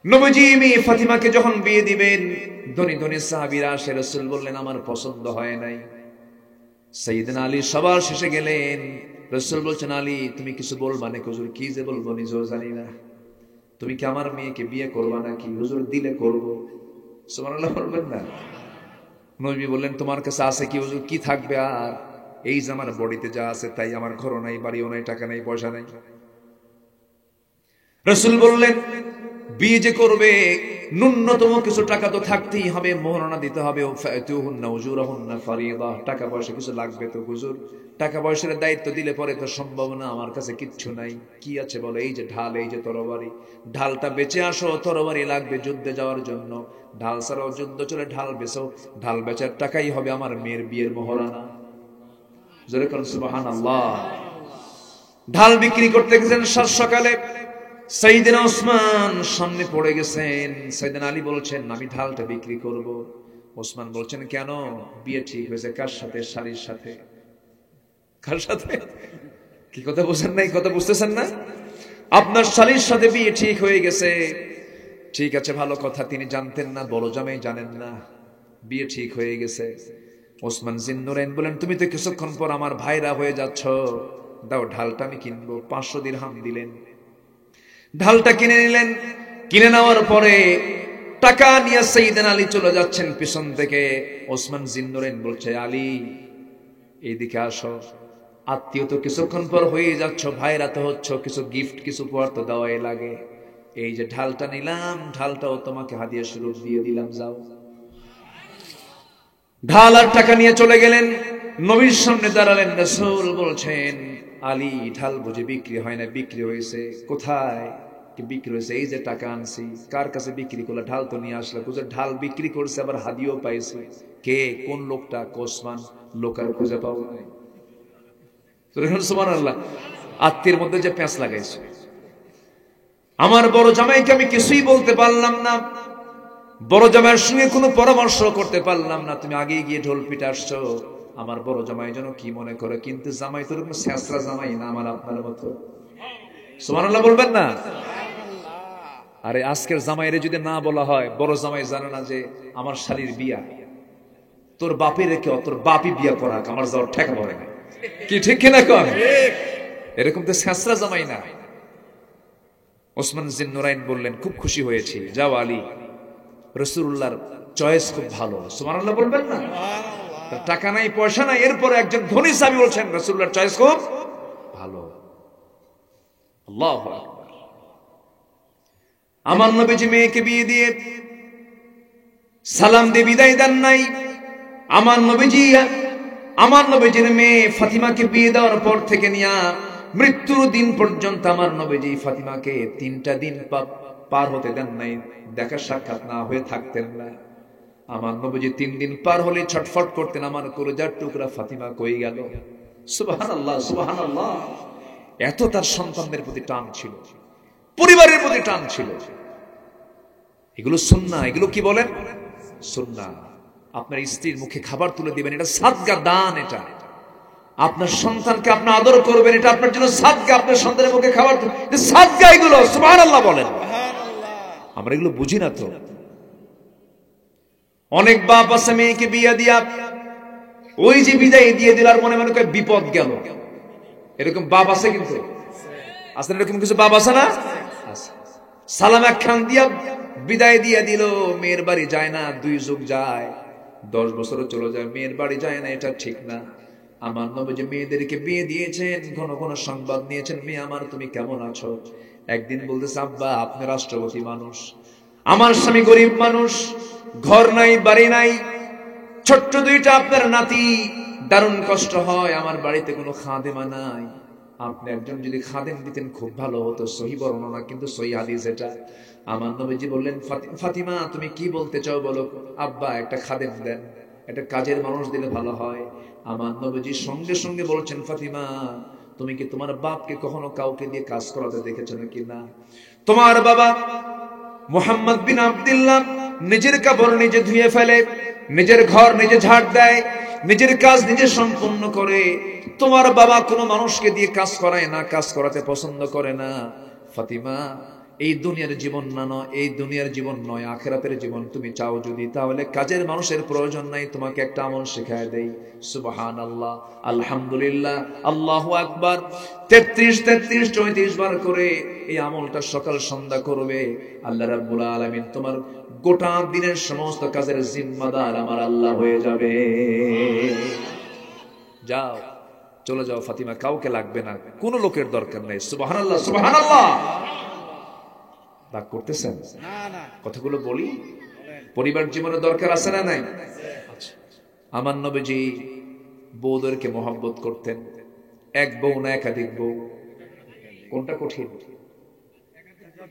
নবীজি মেয়ে ফাতিমাকে যখন বিয়ে দিবেন, ধনী ধনী সাহাবীরা আসে, রাসূল বললেন আমার পছন্দ হয় নাই। সাইয়েদনা আলী সবার শেষে গেলেন, রাসূল বলছেন আলী তুমি কিছু বলবা নাকি? হুজুর কি যে বলবো নিজেও জানি না। তুমি কি আমার মেয়েকে বিয়ে করবা নাকি? হুজুর দিলে করব। সুবহানাল্লাহ বলবেন না? নবী বললেন তোমার কাছে আছে কি? হুজুর কি থাকবে আর, এই যে আমার বডিতে যা আছে তাই, আমার ঘরও নাই, বাড়িও নাই, টাকা নাই, পয়সা নাই। রাসূল বললেন বিয়ে যে করবে ন্যূনতম কিছু টাকা তো থাকতেই হবে, মোহরানা দিতে হবে। ফাতুহুন্না উজুরাহুন্না ফারিদা, টাকা পয়সা কিছু লাগবে তো হুজুর। টাকা পয়সার দায়িত্ব দিলে পরে তো সম্ভব না, আমার কাছে কিচ্ছু নাই। কি আছে বলো? এই যে ঢাল, এই যে তরবারি, ঢালটা বেচে আসো, তরবারি লাগবে যুদ্ধে যাওয়ার জন্য। ঢাল ছাড়াও যুদ্ধ চলে, ঢাল বেচো, ঢাল বেচার টাকাই হবে আমার মেয়ের বিয়ের মোহরানা। জোরে করুন সুবহানাল্লাহ। ঢাল বিক্রি করতে গেছেন সাত সকালে, সাইয়েদনা ওসমান সামনে পড়ে গেছেন। সাইয়েদনা আলী বলছেন আমি ঢালটা বিক্রি করব। ওসমান বলছেন কেন? বিয়ে ঠিক হয়েছে। কার সাথে? শালীর সাথে। কার সাথে? কি কথা বুঝেন নাই? কথা বুঝতেছেন না? আপনার শালীর সাথে বিয়ে ঠিক হয়ে গেছে। ঠিক আছে, ভালো কথা। তিনি জানতেন না, বড় জামাই জানেন না, বিয়ে ঠিক হয়ে গেছে। ওসমান জিন্নুরাইন বলেন তুমি তো কিছুক্ষণ পর আমার ভাইরা হয়ে যাচ্ছ, দাও ঢালটা আমি কিনবো। 500 দিরহাম দিলেন, ঢালটা কিনে নিলেন। কিনে নেওয়ার পরে টাকা নিয়ে সাইয়েদনা আলী চলে যাচ্ছেন পিছন থেকে। ওসমান জিন্নুরাইন বলছে আলী এইদিকে আসো, আত্মীয় তো কিছুক্ষণ পর হয়ে যাচ্ছ, ভাইরা তো হচ্ছ, কিছু গিফট কিছু উপহার তো দেওয়াই লাগে। এই যে ঢালটা নিলাম, ঢালটাও তোমাকে হাদিয়া স্বরূপ দিয়ে দিলাম, যাও। ঢাল আর টাকা নিয়ে চলে গেলেন, নবীর সামনে দাঁড়ালেন। রাসূল বলছেন আলী ঢাল বুঝে বিক্রি হয় না? বিক্রি হয়েছে। কোথায় কি বিক্রি হয়েছে? এই যে টাকা আনছি। কার কাছে বিক্রি করলে? ঢাল তো নিয়ে আসলে। বুঝে ঢাল বিক্রি করছে, আবার হাদিয়াও পাইছে। কে? কোন লোকটা? ওসমান। লোক আর খুঁজে পাওয়া নাই। সুবহানাল্লাহ। আত্মীয়ের মধ্যে যে প্যাঁচ লাগাইছে। আমার বড় জামাইকে আমি কিছুই বলতে পারলাম না, বড় জামাইয়ের সঙ্গে কোনো পরামর্শ করতে পারলাম না। তুমি আগে গিয়ে ঢোল পিটা আসছো, আমার বড় জামাই যেন কি মনে করে। কিন্তু জামাই তো এরকম ছেঁচড়া জামাই না আমার আপনার মতো। সুবহানাল্লাহ বলবেন না? আরে আজকের জামাইরে যদি না বলা হয়, বড় জামাই জানে না যে আমার শালীর বিয়া, তোর বাপের রেখে তোর বাপই বিয়া করাক, আমার যাওয়ার ঠেকা পড়ে না। কি ঠিক কিনা কন? এরকম তো ছেঁচড়া জামাই না। ওসমান জিন্নুরাইন বললেন খুব খুশি হয়েছি, যাও আলী, রাসূলুল্লাহর চয়েস খুব ভালো। সুবহানাল্লাহ বলবেন না? টাকা নাই, পয়সা নাই, এরপরে একজন ধনী সাহাবী বলছেন রাসূলুল্লাহর চয়েস খুব ভালো। আল্লাহু আকবার। আমার নবীজি মেয়েকে বিয়ে দিয়ে সালাম দিয়ে বিদায় দেন নাই। আমার নবীজির মেয়ে ফাতিমাকে বিয়ে দেওয়ার পর থেকে নিয়া মৃত্যুর দিন পর্যন্ত আমার নবীজি ফাতিমাকে 3টা দিন পার হতে দেন নাই, দেখা সাক্ষাৎ না হয়ে থাকতেন না। আমার নবীজি 3 দিন পার হলে ছটফট করতেন, আমার কলিজার টুকরা ফাতিমা কই গেল। সুবহানাল্লাহ, সুবহানাল্লাহ। এত তার সন্তানদের প্রতি টান ছিল, পরিবারের প্রতি টান ছিল। এগুলো সুন্নাহ। এগুলো কি বলেন? সুন্নাহ। আপনার স্ত্রীর মুখে খাবার তুলে দিবেন, এটা সাদকা দান। এটা আপনার সন্তানকে আপনি আদর করবেন, এটা আপনার জন্য সাদকা। আপনার সন্তানের মুখে খাবার সাদকা, এগুলো সুবহানাল্লাহ বলেন। আমরা এগুলো বুঝি না তো। অনেক বাপ আছে মেয়েকে বিয়ে দিয়া ওই যে বিদায় দিয়ে দিল আর মনে মনে করে বিপদ গেল, এরকম বাপ আছে। কিন্তু আসলে এরকম কিছু বাপ আছে না? সালাম একখান দিয়া বিদায় দিয়ে দিল, মেয়ের বাড়ি যায় না। 2 যুগ যায়, 10 বছরও চলে যায়, মেয়ের বাড়ি যায় না। এটা ঠিক না। আমার নবীজি মেয়েদেরকে বিয়ে দিয়েছেন, ঘন ঘন সংবাদ নিয়েছেন, মেয়ে আমার তুমি কেমন আছো। একদিন বলতেছে আব্বা আপনি রাষ্ট্রপতি মানুষ, আমার স্বামী গরিব মানুষ, ঘর নাই, বাড়ি নাই, ছোট্ট 2টা আপনার নাতি, দারুণ কষ্ট হয়, আমার বাড়িতে কোনো খাদেমা নাই। আপনি একজন যদি খাদেম দিতেন খুব ভালো হতো। সহিহ বর্ণনা, কিন্তু সহিহ হাদিস এটা। আমার নবীজি বললেন ফাতিমা তুমি কি বলতে চাও বলো। আব্বা একটা খাদেম দেন, একটা কাজের মানুষ দিলে ভালো হয়। আমার নবীজি সঙ্গে সঙ্গে বলছেন ফাতিমা তুমি কি তোমার বাপকে কখনো কাউকে দিয়ে কাজ করাতে দেখেছো নাকি? না। তোমার বাবা মুহাম্মদ বিন আব্দুল্লাহ নিজের কাপড় নিজে ধুয়ে ফেলে, নিজের ঘর নিজে ঝাড় দেয়, নিজের কাজ নিজে সম্পূর্ণ করে। তোমার বাবা কোনো মানুষকে দিয়ে কাজ করায় না, কাজ করাতে পছন্দ করে না। ফাতিমা এই দুনিয়ার জীবন না নয়, এই দুনিয়ার জীবন নয়, আখিরাতের জীবন তুমি চাও যদি, তাহলে কাজের মানুষের প্রয়োজন নাই, তোমাকে একটা আমল শেখায় দেই। সুবহানাল্লাহ, আলহামদুলিল্লাহ, আল্লাহু আকবার 33 34 বার করে এই আমলটা সকাল সন্ধ্যা করবে। আল্লাহ রাব্বুল আলামিন তোমার গোটা দিনের সমস্ত কাজের জিম্মাদার আমার আল্লাহ হয়ে যাবে। যাও, চলে যাও ফাতিমা, কাউকে লাগবে না, কোনো লোকের দরকার নাই। সুবহানাল্লাহ, সুবহানাল্লাহ। রাগ করতেছেন? কথাগুলো বলি, পরিবার জীবনে দরকার আছে না নাই? আমার নবীজি বউদেরকে মহব্বত করতেন। এক বউ না একাধিক বউ? কোনটা কঠিন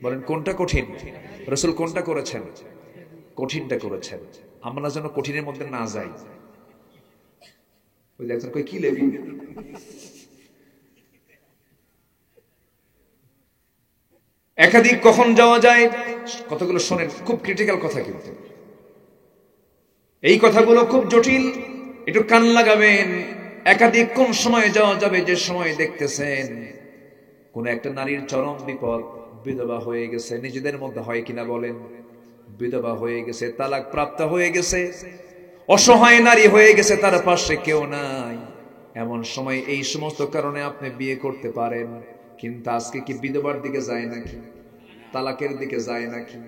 বলেন, কোনটা কঠিন? রাসূল কোনটা করেছেন? কঠিনটা করেছেন। আমরা যেন কঠিনের মধ্যে না যাই। ওই দেখছেন কই কি লেবি, একাধিক কখন যাওয়া যায়? কথাগুলো শোনেন, খুব ক্রিটিক্যাল কথা, কিন্তু এই কথাগুলো খুব জটিল, একটু কান লাগাবেন। একাধিক কোন সময় যাওয়া যাবে? যে সময় দেখতেছেন কোন একটা নারীর চরম বিপদ, বিধবা হয়ে গেছে, নিজেদের মধ্যে হয় কিনা বলেন, বিধবা হয়ে গেছে, তালাক প্রাপ্ত হয়ে গেছে, অসহায় নারী হয়ে গেছে, তার পাশে কেউ নাই। এমন সময় এই সমস্ত কারণে আপনি বিয়ে করতে পারেন, কিন্তু আজকে কি বিধবার দিকে যায় নাকি, তালাকের দিকে যায় নাকি?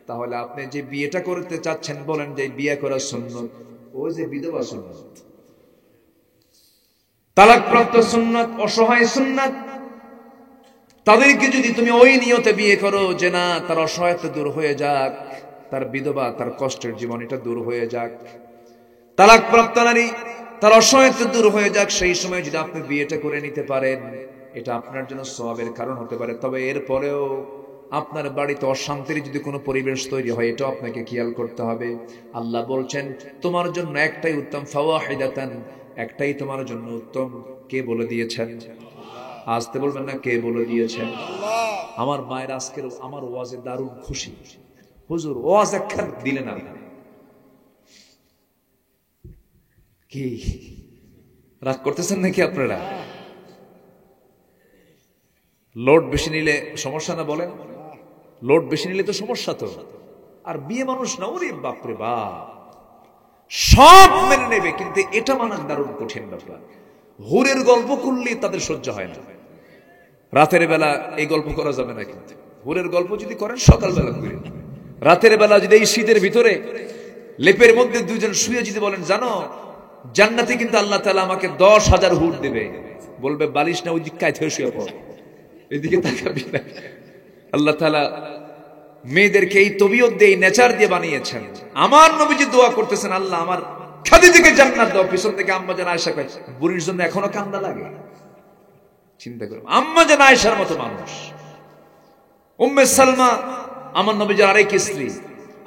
তাহলে আপনি যে বিয়েটা করতে চাচ্ছেন, বলেন যে বিয়ে করা সুন্নত, ওই যে বিধবা সুন্নত, তালাক প্রাপ্ত সুন্নত, অসহায় সুন্নত, তাদেরকে যদি তুমি ওই নিয়তে বিয়ে করো যে না, তার অসহায়তা দূর হয়ে যাক, তার বিধবা, তার কষ্টের জীবন এটা দূর হয়ে যাক, তালাক প্রাপ্ত নারী তার অসহায়তা দূর হয়ে যাক, সেই সময় যদি আপনি বিয়েটা করে নিতে পারেন, এটা আপনার জন্য সওয়াবের কারণ হতে পারে। তবে এরপরেও আপনার বাড়িতে অশান্তির যদি কোনো পরিবেশ তৈরি হয়, এটা আপনাকে খেয়াল করতে হবে। আল্লাহ বলছেন তোমার জন্য একটাই উত্তম, ফাওয়াহিদাতান, একটাই তোমার জন্য উত্তম। কে বলে দিয়েছেন? আসতে বলবেন না, কে বলে দিয়েছেন? আমার মায়ের আজকের আমার ওয়াজে দারুণ খুশি। হুজুর ওয়াজ একখান দিলেন না, কি রাগ করতেছেন নাকি আপনারা? লোড বেশি নিলে সমস্যা না বলেন? লোড বেশি নিলে তো সমস্যা। তো আর বিয়ে মানুষ না, ওরে বাপরে বাপ, সব মেনে নেবে, কিন্তু এটা মানা দারুণ কঠিন ব্যাপার। হুরের গল্প করলে তাদের সহ্য হয় না। রাতের বেলা এই গল্প করা যাবে না, কিন্তু হুরের গল্প যদি করেন সকালবেলা করেন। রাতের বেলা যদি এই শীতের ভিতরে লেপের মধ্যে দুইজন শুয়ে যদি বলেন জানো জান্নাতে কিন্তু আল্লাহ তাআলা আমাকে 10,000 হুর দেবে, বলবে বালিশ না ওই দিক কায় থেকে শুয়ে পড়, এদিকে তাকাবি না। আল্লাহ তাআলা মেয়েদেরকে এই তবিয়ত দিয়ে, নেচার দিয়ে বানিয়েছেন। আমার নবীজি দোয়া করতেছেন, আল্লাহ আমার খাদিজাকে জান্নাত দাও। পিছন থেকে আম্মা জান আয়েশা কয়, বুড়ির জন্য এখনো কান্না লাগে? চিন্তা করুন, আম্মা জান আয়েশার মতো মানুষ। উম্মে সালমা আমার নবীজির আরেক স্ত্রী,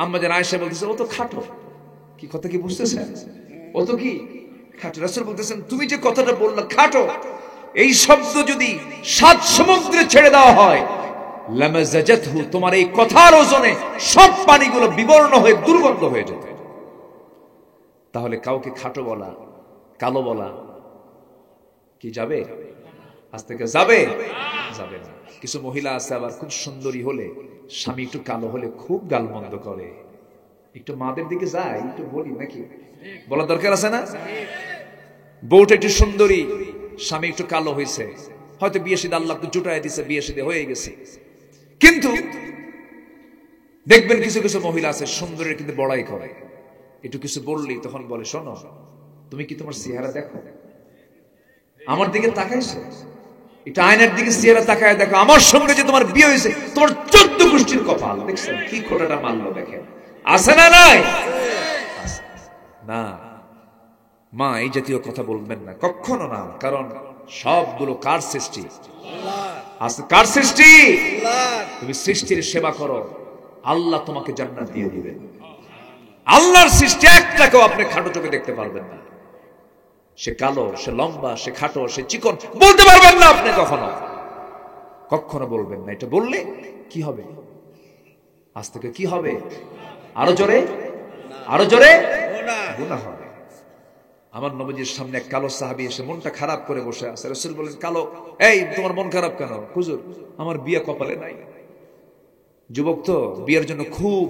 আম্মা জান আয়েশা বলতেছে ও তো খাটো। কি কথা কি বুঝতেছেন? ও তো কি খাটো। রাসূল বলতেছেন তুমি যে কথাটা বললা খাটো, এই শব্দ যদি 7 সমুদ্রে ছেড়ে দেওয়া হয়, লামাজাজাতহু, তোমার এই কথার ওজনে সব পানিগুলো বিবর্ণ হয়ে দুর্গন্ধ হয়ে যেত। তাহলে কাউকে খাটো বলা, কালো বলা কি যাবে? আজ থেকে যাবে? যাবে না। কিছু মহিলা আছে আবার খুব সুন্দরী হলে, স্বামী একটু কালো হলে খুব গালমন্দ করে। একটু মাদের দিকে যায়, একটু বলি নাকি, বলা দরকার আছে না? বউটা একটু সুন্দরী, স্বামী একটু কালো হয়েছে, হয়তো বিয়ে শাদী আল্লাহ জুটায় দিছে, বিয়ে শাদী হয়ে গেছে, কিন্তু দেখবেন কিছু কিছু মহিলা আছে সুন্দরের কিন্তু বড়াই করে। একটু কিছু বললি তখন বলে শোনো তুমি কি তোমার চেহারা দেখো, আমার দিকে তাকাইছো, এটা আয়নার দিকে চেহারা তাকায় দেখো, আমার সঙ্গে যে তোমার বিয়ে হয়েছে তোমার 14 গোষ্ঠীর কপাল। দেখছেন কি খোটাটা মারলো, দেখেন আছে না নাই? না মা এই জাতীয় কথা বলবেন না, কখনো না। কারণ সবগুলো কার সৃষ্টি? আল্লাহ। কার সৃষ্টি? আল্লাহ। তুমি সৃষ্টির সেবা করো, আল্লাহ তোমাকে জান্নাত দিয়ে দিবেন। আল্লাহর সৃষ্টি একটাকেও আপনি খাটো চোখে দেখতে পারবেন না। সে কালো, সে লম্বা, সে খাটো, সে চিকন, বলতে পারবেন না আপনি কখনো, কখনো বলবেন না। এটা বললে কি হবে? আজ থেকে কি হবে? আরো জোরে, আরো জোরে গুনাহ হবে। আমার নবীজির সামনে এক কালো সাহাবী এসে মনটা খারাপ করে বসে আছে। রাসূল বলেন কালো, এই তোমার মন খারাপ কেন? হুজুর আমার বিয়ে কপালে নাই। যুবক তো বিয়ের জন্য খুব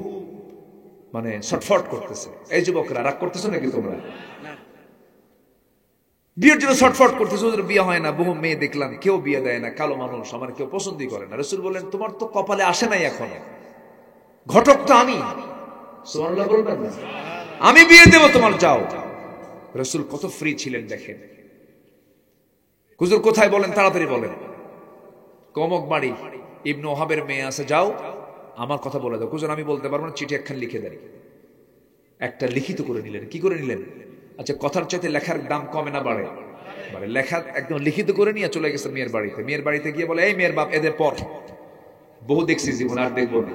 মানে ছটফট করতেছে। এই যুবকরা রাগ করতেছো নাকি তোমরা? বিয়ের জন্য ছটফট করতেছে, ওদের বিয়ে হয় না। বহু মেয়ে দেখলাম, কেউ বিয়ে দেয় না, কালো মানুষ, আমার কেউ পছন্দই করে না। রাসূল বললেন তোমার তো কপালে আসে নাই এখনো, ঘটক তো আমি। সুবহানাল্লাহ বলবেন না? আমি বিয়ে দেব তোমার, যাও। রাসূল কত ফ্রি ছিলেন দেখেন। হুজুর কোথায় বলেন, তাড়াতাড়ি বলেন। কমক বাড়ি, ইবনে ওহাবের মেয়ে আছে, যাও আমার কথা বলে দাও। হুজুর আমি বলতে পারবো না, চিঠি একখান লিখে দেন। একটা লিখিত করে নিলেন। কি করে নিলেন? আচ্ছা, কথার চাইতে লেখার দাম কমে না বাড়ে? বাড়ে। লেখা একদম লিখিত করে নিয়ে চলে গেছে মেয়ের বাড়িতে। মেয়ের বাড়িতে গিয়ে বলে, এই মেয়ের বাপ, এদের পর বহু দেখছি জীবন, আর দেখবো না।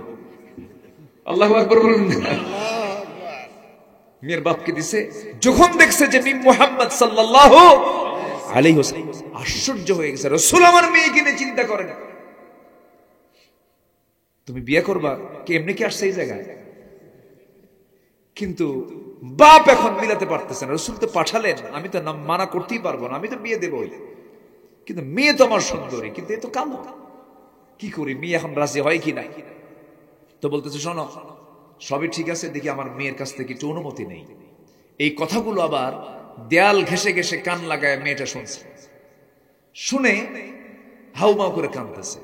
আল্লাহু আকবার বলুন। মেয়ের বাপকে দিছে। যখন দেখছে যে মিম মুহাম্মদ সাল্লাল্লাহু আলাইহি ওয়াসাল্লাম, আশ্চর্য হয়ে গেছে। রাসূল আমার মেয়েকে নিয়ে চিন্তা করেন, তুমি বিয়ে করবা কি এমনি কি আসছে এই জায়গায়? কিন্তু বাপ এখন মিলাতে পারতেছে না। রাসূল তো পাঠালেন, আমি তো মানা করতেই পারবো না, আমি তো বিয়ে দেবই। কিন্তু মেয়ে তো আমার সুন্দরী, কিন্তু এ তো কালো, কি করি? মেয়ে এখন রাজি হয় কি না? তো বলতেছে, শোনো সবই ঠিক আছে, দেখি আমার মেয়ের কাছ থেকে একটু অনুমতি নেই। এই কথাগুলো আবার দেয়াল ঘেসে ঘেসে কান লাগায় মেয়েটা শুনছে। শুনে হাউমাউ করে কাঁদতেছে।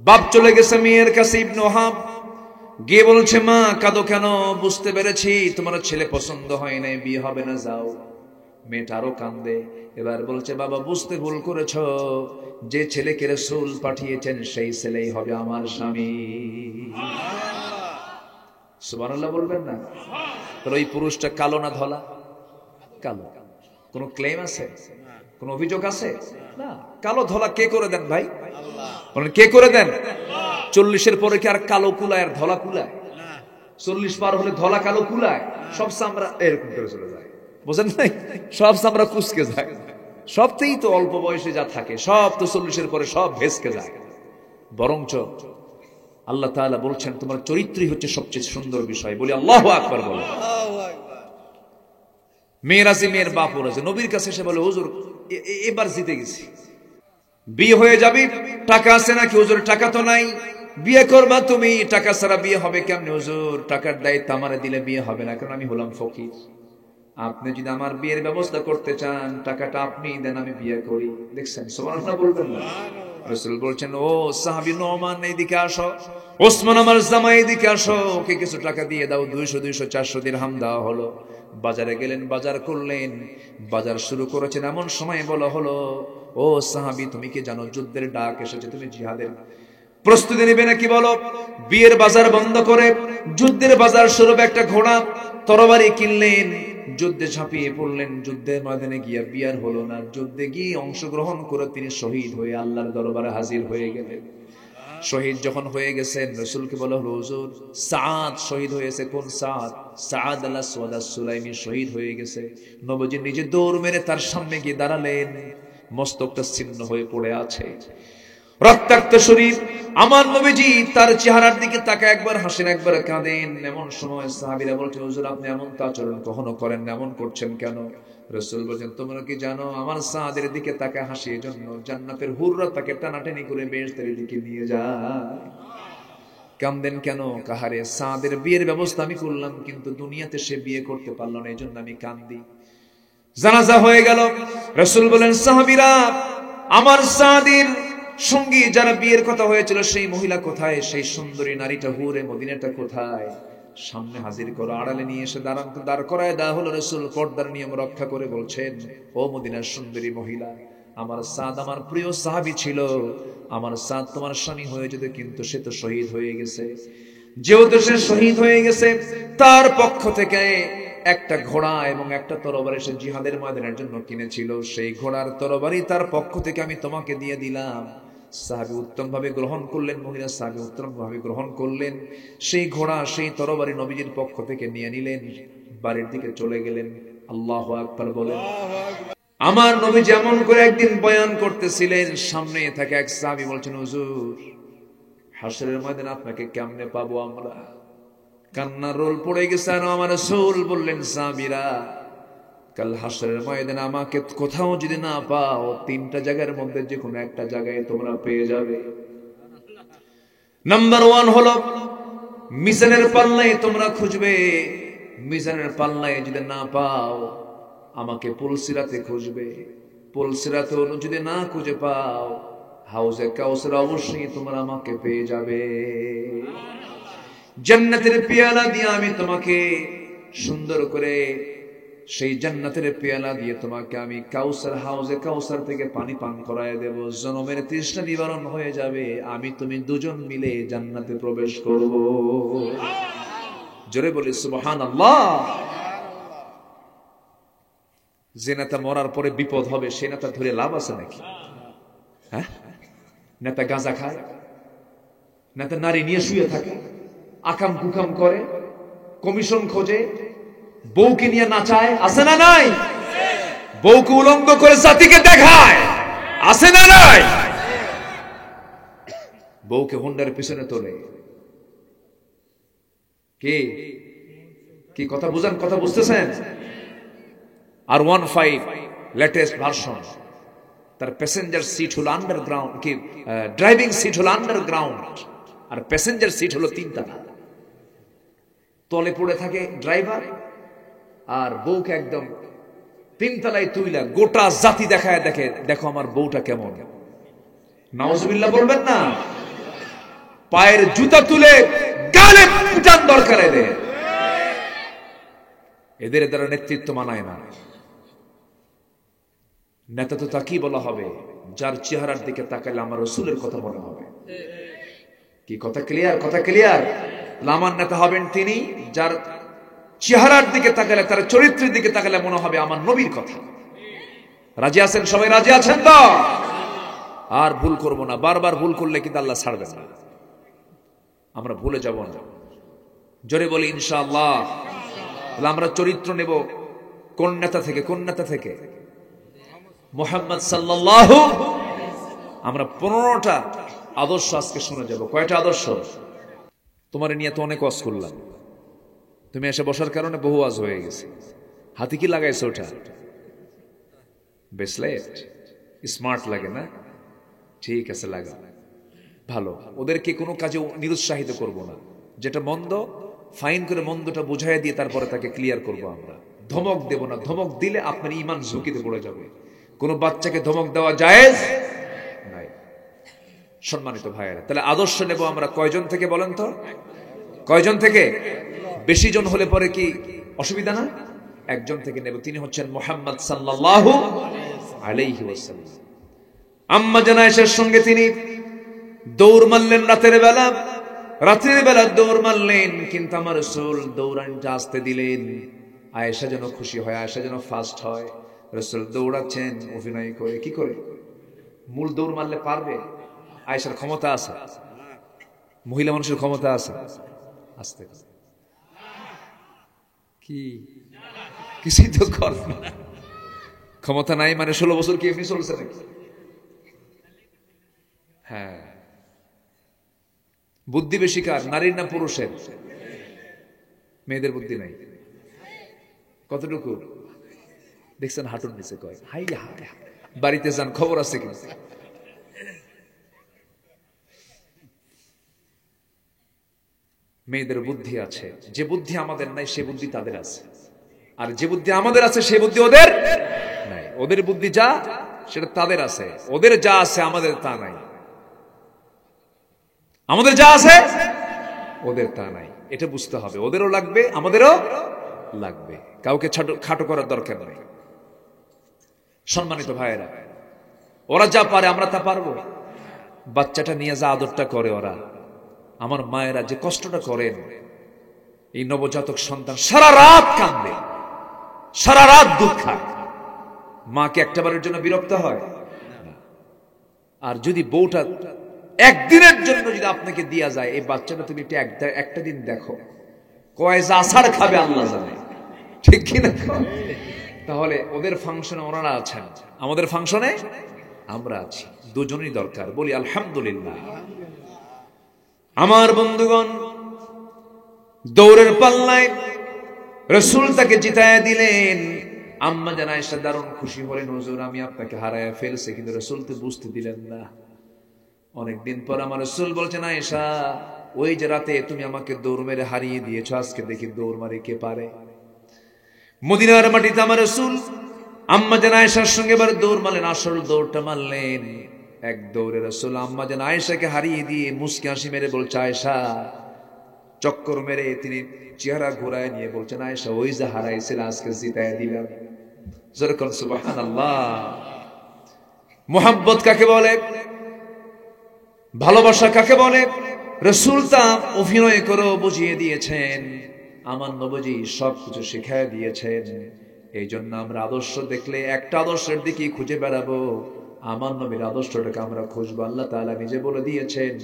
বাপ চলে গেছে মেয়ের কাছে। ইবনে ওহাব গিয়ে বলছে, মা কাঁদো কেন? বুঝতে পেরেছি তোমার ছেলে পছন্দ হয় নাই, বিয়ে হবে না, যাও। মেয়েটা আরো কান্দে। এবার বলছে, বাবা বুঝতে ভুল করেছ, যে ছেলেকে রাসূল পাঠিয়েছেন সেই ছেলেই হবে আমার স্বামী। সুবহানাল্লাহ বলবেন না? তাহলে ওই পুরুষটা কালো না ধলা? কালো। কোন ক্লেম আছে? কোন অভিযোগ আছে? না। কালো ধলা কে করে দেন ভাই? বলেন কে করে দেন? 40-এর পরে কি আর কালো কুলায় আর ধলা কুলায়? 40 পার হলে ধলা কালো কুলায়? সব চামড়া এরকম করে চলে যায়, বুঝেন নাই? সব চামড়া কুচকে যায়। সবতেই তো অল্প বয়সে যা থাকে সব তো 40-এর পরে সব ভেস্কে যায়। বরঞ্চ আল্লাহ তাআলা বলছেন তোমার চরিত্রই হচ্ছে সবচেয়ে সুন্দর বিষয়। বলি আল্লাহু আকবার বলো। মেয়ের আছে, মেয়ের বাপ আছে, নবীর কাছে এসে বলে, হুজুর এবার জিতে গেছি, বিয়ে হয়ে যাবে। টাকা আছে নাকি? হুজুর টাকা তো নাই। বিয়ে করবা তুমি, টাকা ছাড়া বিয়ে হবে কেমনে? হুজুর টাকার দায়িত্ব আমারে দিলে বিয়ে হবে না, কারণ আমি হলাম ফকির। আপনি যদি আমার বিয়ের ব্যবস্থা করতে চান, টাকাটা আপনি দেন, আমি বিয়ে করি। দেখছেন? সুবহানাল্লাহ বলবেন না? রাসূল বলছেন, ও সাহাবী নোমান এইদিকে আসো, ওসমান আমার জামাই এদিকে আসো, ওকে কিছু টাকা দিয়ে দাও। 200-400 দিরহাম দেওয়া হলো। বাজারে গেলেন, বাজার করলেন। বাজার শুরু করেছেন, এমন সময় বলা হলো, ও সাহাবী তুমি কি জানো যুদ্ধের ডাক এসেছে, তুমি জিহাদের প্রস্তুতি নেবে নাকি বলো? বিয়ের বাজার বন্ধ করে যুদ্ধের বাজার শুরু। একটা ঘোড়া তরবারি কিনলেন, যুদ্ধে ঝাঁপিয়ে পড়লেন। যুদ্ধের ময়দানে গিয়ে বিয়ার হলো না। যুদ্ধে গিয়ে অংশগ্রহণ করে তিনি শহীদ হয়ে আল্লাহর দরবারে হাজির হয়ে গেলেন। শহীদ যখন হয়ে গেছেন, রাসূলকে বলা হলো, হুজুর সাদ শহীদ হয়েছে। কোন সাদ? সাদ আল-আসওয়াদ আস-সুলাইমি শহীদ হয়ে গেছে। নবীজি নিজে দৌড় মেরে তার সামনে গিয়ে দাঁড়ালেন। মস্তকটা ছিন্ন হয়ে পড়ে আছে, রক্তাক্ত শরীর। আমার নবীজি তার চেহারার দিকে তাকায়, একবার হাসেন, একবার কাঁদেন। এমন সময় সাহাবীরা বলছেন, হুজুর আপনি এমন আচরণ কখনো করেন না, এমন করছেন কেন? রাসূল বলেন, তোমরা কি জানো আমার সাদের দিকে তাকায় হাসি এজন্য জান্নাতের হুররা তাকে টানাটানি করে বেহেশতের দিকে নিয়ে যায়। কাঁদেন কেন? কাহারে সাদের বিয়ের ব্যবস্থা আমি করলাম, কিন্তু দুনিয়াতে সে বিয়ে করতে পারলো না, এজন্য আমি কাঁদি। জানাজা হয়ে গেল। রাসূল বলেন, সাহাবীরা আমার সাদের সঙ্গী যারা বিয়ের কথা হয়েছিল সেই মহিলা কোথায়? সেই সুন্দরী নারীটা, হুরে মদিনাটা কোথায়? সামনে হাজির করো। আড়ালে নিয়ে এসে দাঁড় করায় দেওয়া হলো। রাসূল পর্দার নিয়ম রক্ষা করে বলছেন, ও মদিনার সুন্দরী মহিলা, আমার সাদ আমার প্রিয় সাহাবী ছিল। আমার সাদ তোমার স্বামী হয়ে যেত, কিন্তু সে তো শহীদ হয়ে গেছে। যেহেতু সে শহীদ হয়ে গেছে, তার পক্ষ থেকে একটা ঘোড়া এবং একটা তরবারি সে জিহাদের ময়দানের জন্য কিনেছিল। সেই ঘোড়ার তরবারি তার পক্ষ থেকে আমি তোমাকে দিয়ে দিলাম। সাহাবী উত্তম ভাবে গ্রহণ করলেন। মহিলা সাহাবী উত্তম ভাবে গ্রহণ করলেন। সেই ঘোড়া, সেই তরবারি নবীজির পক্ষ থেকে নিয়ে নিলেন, বাড়ির দিকে চলে গেলেন। আল্লাহু আকবার বলেন। আমার নবী যেমন করে একদিন বয়ান করতেছিলেন, সামনে থাকে এক সাহাবী বলছেন, হুজুর হাশরের ময়দানে আপনাকে কেমনে পাবো আমরা? কান্নার রোল পড়ে গেছে। আমার রাসূল বললেন, সাহাবীরা কাল হাশরের ময়দানে আমাকে কোথাও যদি না পাও, 3টা জায়গার মধ্যে যে কোনো একটা জায়গায় তোমরা পেয়ে যাবে। নাম্বার 1 হলো মিজানের পাল্লায় তোমরা খুঁজবে, মিজানের পাল্লায় যদি না পাও আমাকে পুলসিরাতে খুঁজবে, পুলসিরাতে যদি না খুঁজে পাও হাউজে কাউসার অবশ্যই তোমরা আমাকে পেয়ে যাবে। জান্নাতের পেয়ালা দিয়ে আমি তোমাকে সুন্দর করে, সেই জান্নাতের পেয়ালা দিয়ে তোমাকে আমি কাউসার, হাউজে কাউসার থেকে পানি পান করায় দেব। জনমের তৃষ্ণা নিবারণ হয়ে যাবে, আমি তুমি দুজন মিলে জান্নাতে প্রবেশ করব। জোরে বলি সুবহানাল্লাহ। যে নেতা মরার পরে বিপদ হবে সে নেতা ধরে লাভ আছে নাকি? হ্যাঁ, নেতা গাঁজা খায়, নেতা নারী নিয়ে শুয়ে থাকে, আকাম কুকাম করে, কমিশন খোঁজে, বউকে নিয়ে নাচায়, আছে না নাই? বউকে উলঙ্গ করে জাতিকে দেখায়, আছে না নাই? বউকে হুন্ডার পিছনে তোলে। কি কথা বুঝান, কথা বুঝতেছেন? আর 15 লেটেস্ট ভার্সন, তার প্যাসেঞ্জার সিট হলো আন্ডারগ্রাউন্ড, কি ড্রাইভিং সিট হলো আন্ডারগ্রাউন্ড, আর প্যাসেঞ্জার সিট হলো 3 তলা। তলে পড়ে থাকে ড্রাইভার, আর বউকে একদম 3 তলায় তুইলা গোটা জাতি দেখায়, দেখে দেখো আমার বউটা কেমন। নাউজুবিল্লাহ বলবেন না? পায়ের জুতা তুলে গালে পিটান দরকার এদের। এদের দ্বারা নেতৃত্ব মানায় না। নেতা তো তাকেই বলা হবে যার চেহারার দিকে তাকালে আমার রাসূলের কথা মনে হবে। কি কথা ক্লিয়ার? কথা ক্লিয়ার? আমার নেতা হবেন তিনি যার চেহারার দিকে তাকালে, তার চরিত্রের দিকে তাকালে মনে হবে আমার নবীর কথা। রাজি আছেন সবাই? রাজি আছেন তো? আর ভুল করব না। বারবার ভুল করলে কিন্তু আল্লাহ ছাড়বেন না, আমরা ভুলে যাব না। জোরে বলি ইনশাআল্লাহ। আমরা চরিত্র নেব কোন নেতা থেকে? কোন নেতা থেকে? মুহাম্মদ সাল্লাল্লাহু। আমরা 15টা আদর্শ আজকে শুনে যাব। কয়টা আদর্শ? তোমার নিয়ে তো অনেক ওয়াজ করলাম, তুমি এসে বসার কারণে বহু ওয়াজ হয়ে গেছে। হাতে কি লাগাইছো? ওটা ব্রেসলেট, স্মার্ট লাগে না? ঠিক আছে, লাগা, ভালো। ওদেরকে কোনো কাজে নিরুৎসাহিত করব না। যেটা মন্দ ফাইন করে মন্দটা বুঝাইয়া দিয়ে তারপরে তাকে ক্লিয়ার করব। আমরা ধমক দেব না। ধমক দিলে আপনার ঈমান ঝুঁকিতে পড়ে যাবে। কোন বাচ্চাকে ধমক দেওয়া জায়েজ নাই। সম্মানিত ভাইয়েরা, তাহলে আদর্শ নেব আমরা কয়জন থেকে বলেন তো? কয়জন থেকে? বেশি জন হলে পরে কি অসুবিধা না? একজন থেকে নেব, তিনি হচ্ছেন মুহাম্মদ সাল্লাল্লাহু আলাইহি ওয়াসাল্লাম। আম্মা জানা আয়েশার সঙ্গে তিনি দৌড় মারলেন রাতের বেলা, রাতের বেলা দৌড় মারলেন, কিন্তু আমার রাসূল দৌড়ানটা আসতে দিলেন। আয়েশা যেন খুশি হয়, আয়েশা যেন ফাস্ট হয়। রাসূল দৌড়াচ্ছেন অভিনয় করে। কি করে? মূল দৌড় মারলে পারবে? আয়েশার ক্ষমতা আছে, মহিলা মানুষের ক্ষমতা আছে। আস্তে কি কিছুই তো কর না, ক্ষমতা নাই মানে 16 বছর কি এমনি চলছে নাকি? হ্যাঁ, বুদ্ধি বেশি কার? নারীর না পুরুষের? মেয়েদের বুদ্ধি নাই। কতটুকু দেখছেন? হাঁটুর নিচে কয় হাই হাই। বাড়িতে যান, খবর আছে কি? মেয়েদের বুদ্ধি আছে। যে বুদ্ধি আমাদের নাই সে বুদ্ধি তাদের আছে, আর যে বুদ্ধি আমাদের আছে সে বুদ্ধি ওদের নাই। ওদের বুদ্ধি যা সেটা তাদের আছে, ওদের যা আছে আমাদের তা নাই। আমাদের যা আছে ওদের তা নাই, এটা বুঝতে হবে। ওদেরও লাগবে, আমাদেরও লাগবে। কাউকে খাটো করার দরকার নেই। সম্মানিত ভাইয়েরা, ওরা যা পারে আমরা তা পারবো? বাচ্চাটা নিয়ে যা আদরটা করে ওরা, আমার মায়েরা যে কষ্টটা করেন, এই নবজাতক সন্তান সারা রাত কাঁদে, সারা রাত দুধ খায়, মাকে একটাবারের জন্য বিরক্ত হয়? আর যদি বউটা একদিনের জন্য যদি আপনাকে দিয়া যায়, এই বাচ্চাটা তুমি একটা দিন দেখো, কয় যে আষাঢ় খাবে আল্লাহ জানে, ঠিক কিনা? তাহলে ওদের ফাংশনে ওনারা আছেন, আমাদের ফাংশনে আমরা আছি। দুজনই দরকার। বলি আলহামদুলিল্লাহ। আমার বন্ধুগণ, দৌড়ের পাল্লায় রাসূল তাকে জিতায়া দিলেন। আম্মা জানা আয়েশা দারুণ খুশি হলেন, হুজুর আমি আপনাকে হারায়া ফেলছি। কিন্তু রাসূল তো বুঝতে দিলেন না। অনেকদিন পর আমার রাসূল বলছেন, আয়েশা ওই যে রাতে তুমি আমাকে দৌড় মেরে হারিয়ে দিয়েছো, আজকে দেখি দৌড় মারে কে পারে। মদিনার মাটিতে আমার রাসূল আম্মা জান আয়েশার সঙ্গে এবার দৌড় মারলেন, আসল দৌড়টা মারলেন। এক দৌড়ে রাসূল আম্মা জান আয়েশাকে হারিয়ে দিয়ে মুস্কি হাসি মেরে বলছে, আয়েশা চক্কর মেরে তিনি চেহারা ঘোরায় নিয়ে বলছেন, আয়েশা ওই যে হারাইছিল আজকে জিতায় দিলাম। যেরকম সুবহানাল্লাহ। মুহাব্বত কাকে বলে, ভালোবাসা কাকে বলে, রাসূল তা অভিনয় করে বুঝিয়ে দিয়েছেন। আমার নবীজি সবকিছু শিখিয়ে দিয়েছেন। এই জন্য আমরা আদর্শ দেখলে একটা আদর্শের দিকে খুঁজে বেড়াবো, আমার নবীর আদর্শটাকে আমরা খুঁজবো। আল্লাহ তাআলা নিজে বলে দিয়েছেন,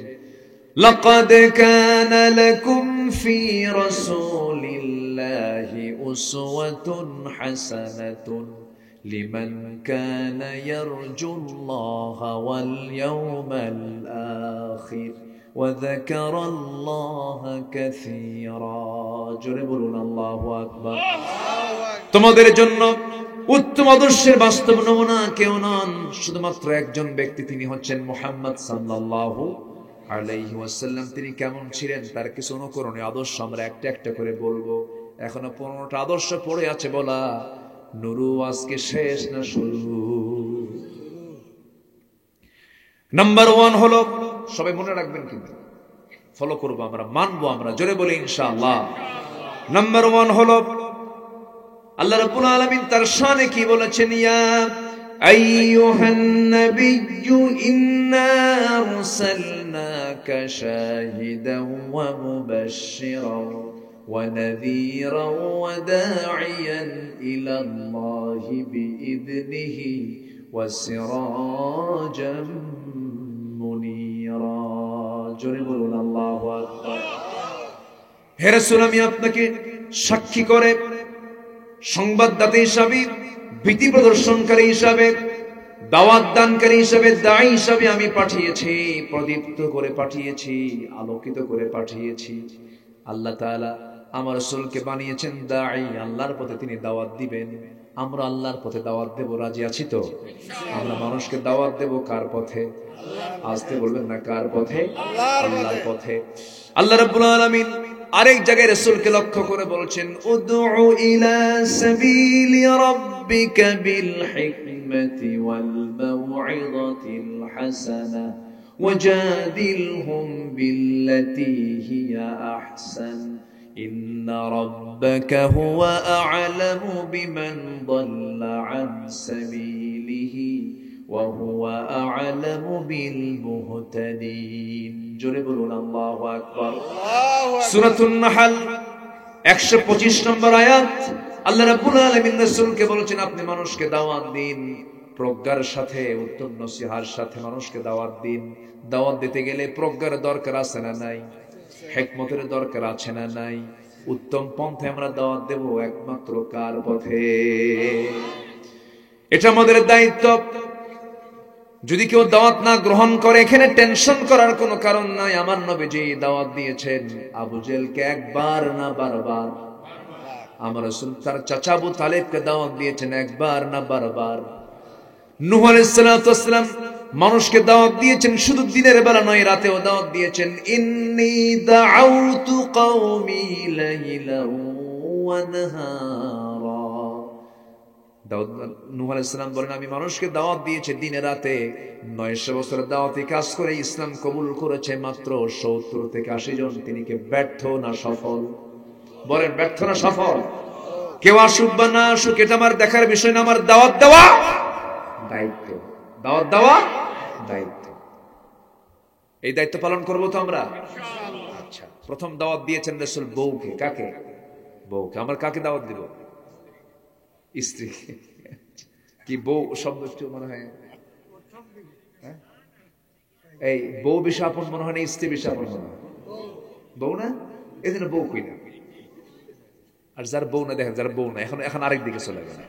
লাকাদ কানা লাকুম ফি রাসূলিল্লাহি উসওয়াতুন হাসানাতুন লিমান কানা ইয়ারজুল্লাহা ওয়াল ইয়াওমাল আখির ওয়া যাকারাল্লাহা কাসীরা। জোরে বলুন আল্লাহু আকবার। তোমাদের জন্য উত্তম আদর্শের বাস্তব নমুনা কেউ নন, শুধুমাত্র একজন ব্যক্তি, তিনি হচ্ছেন মুহাম্মদ সাল্লাল্লাহু আলাইহি ওয়াসাল্লাম। তিনি কেমন ছিলেন তার কিছু অনুকরণীয় আদর্শ আমরা একটা একটা করে বলবো। এখনো 15টা আদর্শ পড়ে আছে বলা, নুরু আজকে শেষ না শুরু। নাম্বার 1 হলো, সবাই মনে রাখবেন কিন্তু ফলো করবো আমরা, মানবো আমরা, জোরে বলি ইনশাআল্লাহ। নাম্বার 1 হলো আল্লাহ রাব্বুল আলামিন তার শানে কি বলেছেন, ইয়া আইয়ুহান নাবিয়্যু ইন্না আরসালনাকা শাহিদান ওয়া মুবাশশিরান ওয়া নাযীরান ওয়া দা'iয়ান ইলা আল্লাহি বিইذনিহি ওয়া সিরাজাম মুনীরা। জোরে বলুন আল্লাহু আকবার। হে রাসূল, আমি আপনাকে সাক্ষী করে, সংবাদদাতা হিসাবে, ভীতি প্রদর্শনকারী হিসাবে, দাওয়াত দানকারী হিসাবে, দাঈ হিসাবে আমি পাঠিয়েছি, প্রদীপ্ত করে পাঠিয়েছি, আলোকিত করে পাঠিয়েছি। আল্লাহ তাআলা আমার রাসূলকে বানিয়েছেন দাঈ, আল্লাহর পথে তিনি দাওয়াত দিবেন। আমরা আল্লাহর পথে দাওয়াত দেব, রাজি আছি তো? আমরা মানুষকে দাওয়াত দেব কার পথে? আসতে বলবেন না, কার পথে? আল্লাহর পথে। আল্লাহ রাব্বুল আলামিন আরেক জায়গায় রাসূলকে লক্ষ্য করে বলছেন, উদউ ইলা সাবিলি রাব্বিকা বিল হিকমাতি ওয়াল মাউইযাতিল হাসানা ওয়াজাদিলহুম বিল্লাতী হিয়া আহসান ইন্না রাব্বাকা হুয়া আ'লামু বিমান দাল্লা আন সাবিলিহি ওয়া হুয়া আ'লামু বিল মুহতাদিন। জোরে বলুন আল্লাহু আকবার। সূরাতুন নাহল 125 নম্বর আয়াত। আল্লাহ রাব্বুল আলামিন রাসূলকে বলেছেন, আপনি মানুষকে দাওয়াত দিন, প্রজ্ঞার সাথে, উত্তম নসিহার সাথে মানুষকে দাওয়াত দিন। দাওয়াত দিতে গেলে প্রজ্ঞার দরকার আছে না নাই? হিকমতের দরকার আছে না নাই? উত্তম পন্থে আমরা দাওয়াত দেব একমাত্র কার পথে? এটা আমাদের দায়িত্ব। যদি কেউ দাওয়াত না গ্রহণ করে, এখানে টেনশন করার কোনো কারণ নাই। আমার নবীজি দাওয়াত দিয়েছেন আবু জেলকে একবার না বারবার। আমার রাসূল তার চাচা আবু তালেবকে দাওয়াত দিয়েছেন একবার না বারবার। নূহ আলাইহিস সালাতু ওয়াস সালাম মানুষকে দাওয়াত দিয়েছেন, শুধু দিনের বেলা নয়, রাতেও দাওয়াত দিয়েছেন। ইন্নী দাআউতু কওমি লাইলান ওয়া নাহারা। নূহ আলাইহিস সালাম বলেন, আমি মানুষকে দাওয়াত দিয়েছি দিনে রাতে। 900 বছরের দাওয়াতি কাজ করে ইসলাম কবুল করেছে মাত্র 70 থেকে 80 জন। তিনি কি ব্যর্থ না সফল? বলেন, ব্যর্থ না সফল? কেউ আসুক বা না আসুক, এটা আমার দেখার বিষয় না। আমার দাওয়াত দেওয়া দায়িত্ব, দাওয়াত দেওয়া দায়িত্ব। এই দায়িত্ব পালন করবো তো আমরা? আচ্ছা, প্রথম দাওয়াত দিয়েছেন রাসূল বউকে। কাকে? বউকে। আমার কাকে দাওয়াত দিব? স্ত্রী। কি বউ শব্দ একটু মনে হয়, এই বউ বেশি আপন মনে হয় না, স্ত্রী বেশি আপন মনে হয়? বউ না, এই জন্য বউ কই না। আর যার বউ না, দেখেন যার বউ না, এখন আরেক দিকে চলে গেল।